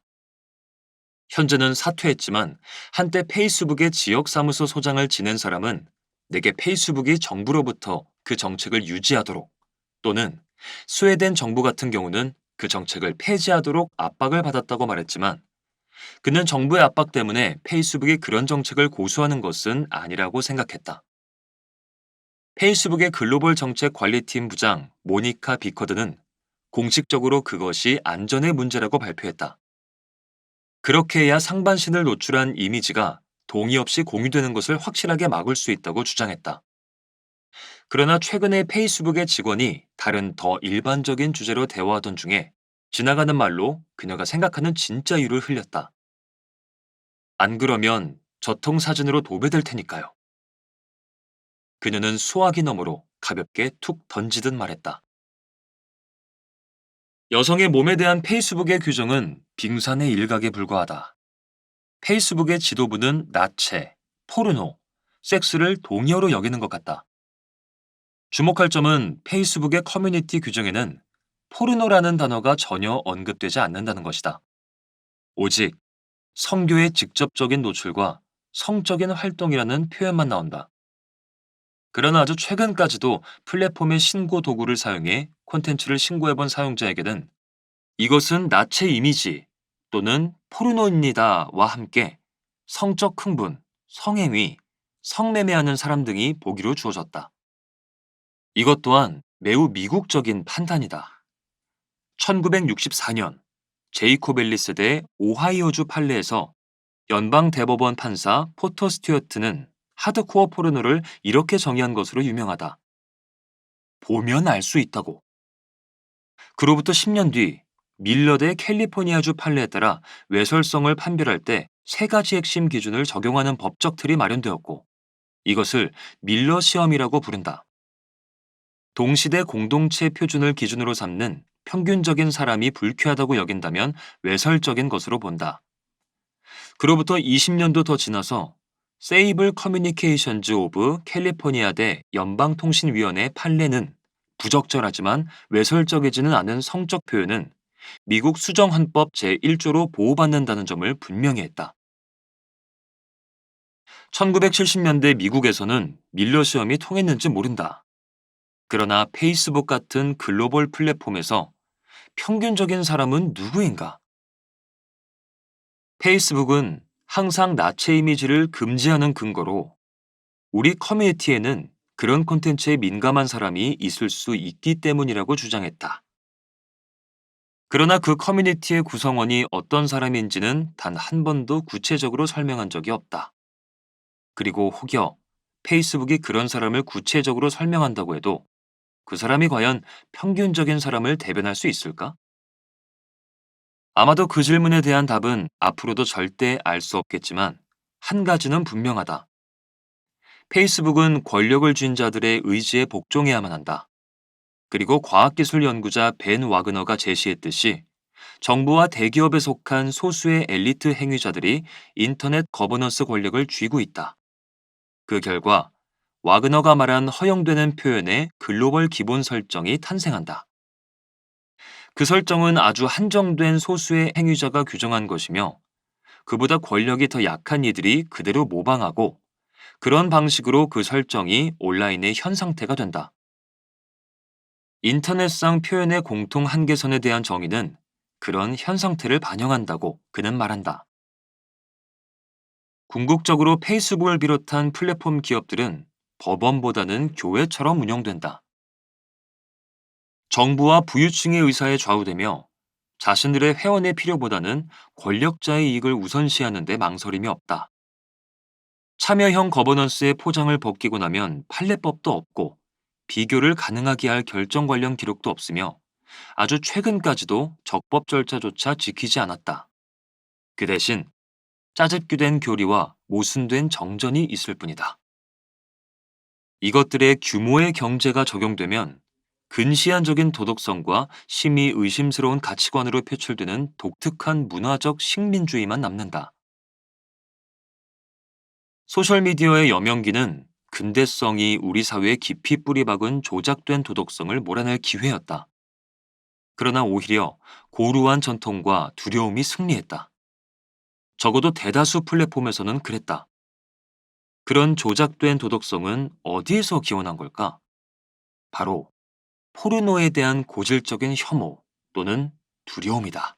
[SPEAKER 1] 현재는 사퇴했지만 한때 페이스북의 지역사무소 소장을 지낸 사람은 내게 페이스북이 정부로부터 그 정책을 유지하도록 또는 스웨덴 정부 같은 경우는 그 정책을 폐지하도록 압박을 받았다고 말했지만 그는 정부의 압박 때문에 페이스북이 그런 정책을 고수하는 것은 아니라고 생각했다. 페이스북의 글로벌 정책 관리팀 부장 모니카 비커드는 공식적으로 그것이 안전의 문제라고 발표했다. 그렇게 해야 상반신을 노출한 이미지가 동의 없이 공유되는 것을 확실하게 막을 수 있다고 주장했다. 그러나 최근에 페이스북의 직원이 다른 더 일반적인 주제로 대화하던 중에 지나가는 말로 그녀가 생각하는 진짜 이유를 흘렸다. 안 그러면 저통사진으로 도배될 테니까요. 그녀는 수화기 너머로 가볍게 툭 던지듯 말했다. 여성의 몸에 대한 페이스북의 규정은 빙산의 일각에 불과하다. 페이스북의 지도부는 나체, 포르노, 섹스를 동의어로 여기는 것 같다. 주목할 점은 페이스북의 커뮤니티 규정에는 포르노라는 단어가 전혀 언급되지 않는다는 것이다. 오직 성교의 직접적인 노출과 성적인 활동이라는 표현만 나온다. 그러나 아주 최근까지도 플랫폼의 신고 도구를 사용해 콘텐츠를 신고해본 사용자에게는 이것은 나체 이미지 또는 포르노입니다와 함께 성적 흥분, 성행위, 성매매하는 사람 등이 보기로 주어졌다. 이것 또한 매우 미국적인 판단이다. 1964년 제이콥 앨리스 대 오하이오주 판례에서 연방 대법원 판사 포터 스튜어트는 하드코어 포르노를 이렇게 정의한 것으로 유명하다. 보면 알 수 있다고. 그로부터 10년 뒤 밀러 대 캘리포니아주 판례에 따라 외설성을 판별할 때 세 가지 핵심 기준을 적용하는 법적 틀이 마련되었고 이것을 밀러 시험이라고 부른다. 동시대 공동체 표준을 기준으로 삼는 평균적인 사람이 불쾌하다고 여긴다면 외설적인 것으로 본다. 그로부터 20년도 더 지나서 세이블 커뮤니케이션즈 오브 캘리포니아 대 연방통신위원회 판례는 부적절하지만 외설적이지는 않은 성적 표현은 미국 수정헌법 제1조로 보호받는다는 점을 분명히 했다. 1970년대 미국에서는 밀러 시험이 통했는지 모른다. 그러나 페이스북 같은 글로벌 플랫폼에서 평균적인 사람은 누구인가? 페이스북은 항상 나체 이미지를 금지하는 근거로 우리 커뮤니티에는 그런 콘텐츠에 민감한 사람이 있을 수 있기 때문이라고 주장했다. 그러나 그 커뮤니티의 구성원이 어떤 사람인지는 단 한 번도 구체적으로 설명한 적이 없다. 그리고 혹여 페이스북이 그런 사람을 구체적으로 설명한다고 해도 그 사람이 과연 평균적인 사람을 대변할 수 있을까? 아마도 그 질문에 대한 답은 앞으로도 절대 알 수 없겠지만 한 가지는 분명하다. 페이스북은 권력을 쥔 자들의 의지에 복종해야만 한다. 그리고 과학기술 연구자 벤 와그너가 제시했듯이 정부와 대기업에 속한 소수의 엘리트 행위자들이 인터넷 거버넌스 권력을 쥐고 있다. 그 결과 와그너가 말한 허용되는 표현의 글로벌 기본 설정이 탄생한다. 그 설정은 아주 한정된 소수의 행위자가 규정한 것이며 그보다 권력이 더 약한 이들이 그대로 모방하고 그런 방식으로 그 설정이 온라인의 현 상태가 된다. 인터넷상 표현의 공통 한계선에 대한 정의는 그런 현 상태를 반영한다고 그는 말한다. 궁극적으로 페이스북을 비롯한 플랫폼 기업들은 법원보다는 교회처럼 운영된다. 정부와 부유층의 의사에 좌우되며 자신들의 회원의 필요보다는 권력자의 이익을 우선시하는 데 망설임이 없다. 참여형 거버넌스의 포장을 벗기고 나면 판례법도 없고 비교를 가능하게 할 결정 관련 기록도 없으며 아주 최근까지도 적법 절차조차 지키지 않았다. 그 대신 짜집기된 교리와 모순된 정전이 있을 뿐이다. 이것들의 규모의 경제가 적용되면 근시안적인 도덕성과 심히 의심스러운 가치관으로 표출되는 독특한 문화적 식민주의만 남는다. 소셜미디어의 여명기는 근대성이 우리 사회에 깊이 뿌리박은 조작된 도덕성을 몰아낼 기회였다. 그러나 오히려 고루한 전통과 두려움이 승리했다. 적어도 대다수 플랫폼에서는 그랬다. 그런 조작된 도덕성은 어디에서 기원한 걸까? 바로 포르노에 대한 고질적인 혐오 또는 두려움이다.